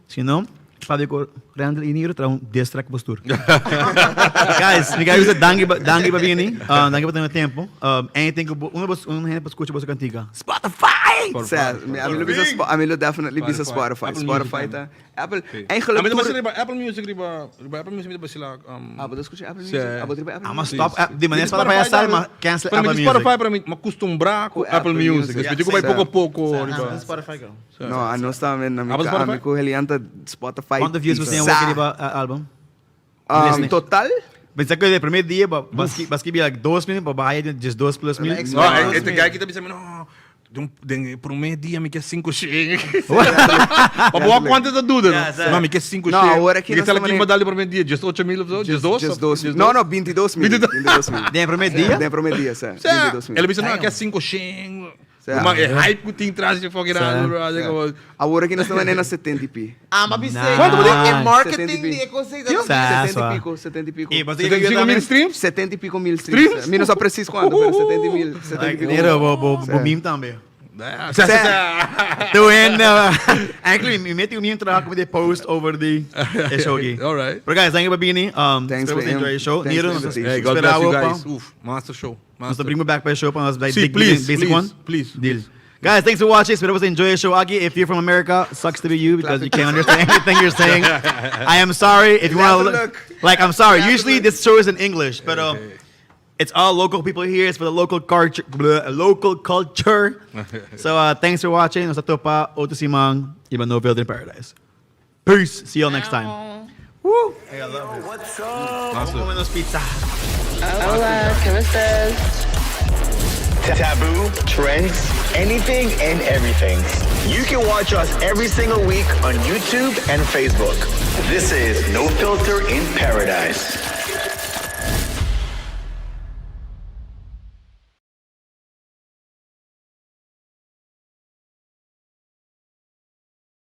Se não, sabe que o Randall e Niro terão distract postura. Guys, me guys, danke para vir, danke para ter tempo. Anything que gente para escutar você cantiga. Spotify! Amilo definitely bisa Spotify. Spotify ta. Apple. Eigenlijk Apple Music riba Apple Music riba sila Apple escucha Apple Music. Apple riba Apple. I'ma stop. Di man Spotify asal cancel Apple Apple Music. Spotify para makustumbra ko Apple Music. Kasi ko bay pouco, riba. Spotify ko. No, ano sa amin na ko helianta Spotify. Quanto views você tem o riba album? Total? Pensei que o primeiro dia, basque be like 2 mil, babaya just 2 plus mil. No, este guy kita bisa no. Por um meio dia me quer 5 shillings. Pabuha quanto da dúvida? Não, me quer 5 shillings. Não, agora aqui nós estamos aqui para por meio dia, just 8 mil, just 2. Não, 22 mil. 22 mil. De primeiro dia? De primeiro dia, sim. 22 mil. Ele disse não, quer 5 shillings. É hype que tem traz de fogueirado. Agora aqui nós estamos na 70p. Mas você Quanto marketing e conceito. 70 e pico. 75 mil streams? 70 e pico mil streams. Menos só preciso quanto, pero 70 mil. 70 e pico. Niro, vou meme também. Actually, me meti meme trabalho com the post over the show aqui. All right. But guys, thank you for being here. Thanks for enjoy the show. Niro, Hey, God bless you guys. Master show. Nós bring me back para o show para nós like basic one. Please. Deal. Guys, thanks for watching. Espero você enjoy the show. Agi, if you're from America, sucks to be you because you can't understand anything you're saying. I am sorry if you want to look. Like, I'm sorry. Usually this show is in English, but it's all local people here. It's for the local culture. So thanks for watching. Nos atopa outro simang iba no build in paradise. Peace. See you all next time. Woo! Hey, I love it. What's up? Vamos pizza. Hola, ¿qué estás? Taboo, trends, anything and everything. You can watch us every single week on YouTube and Facebook. This is No Filter in Paradise.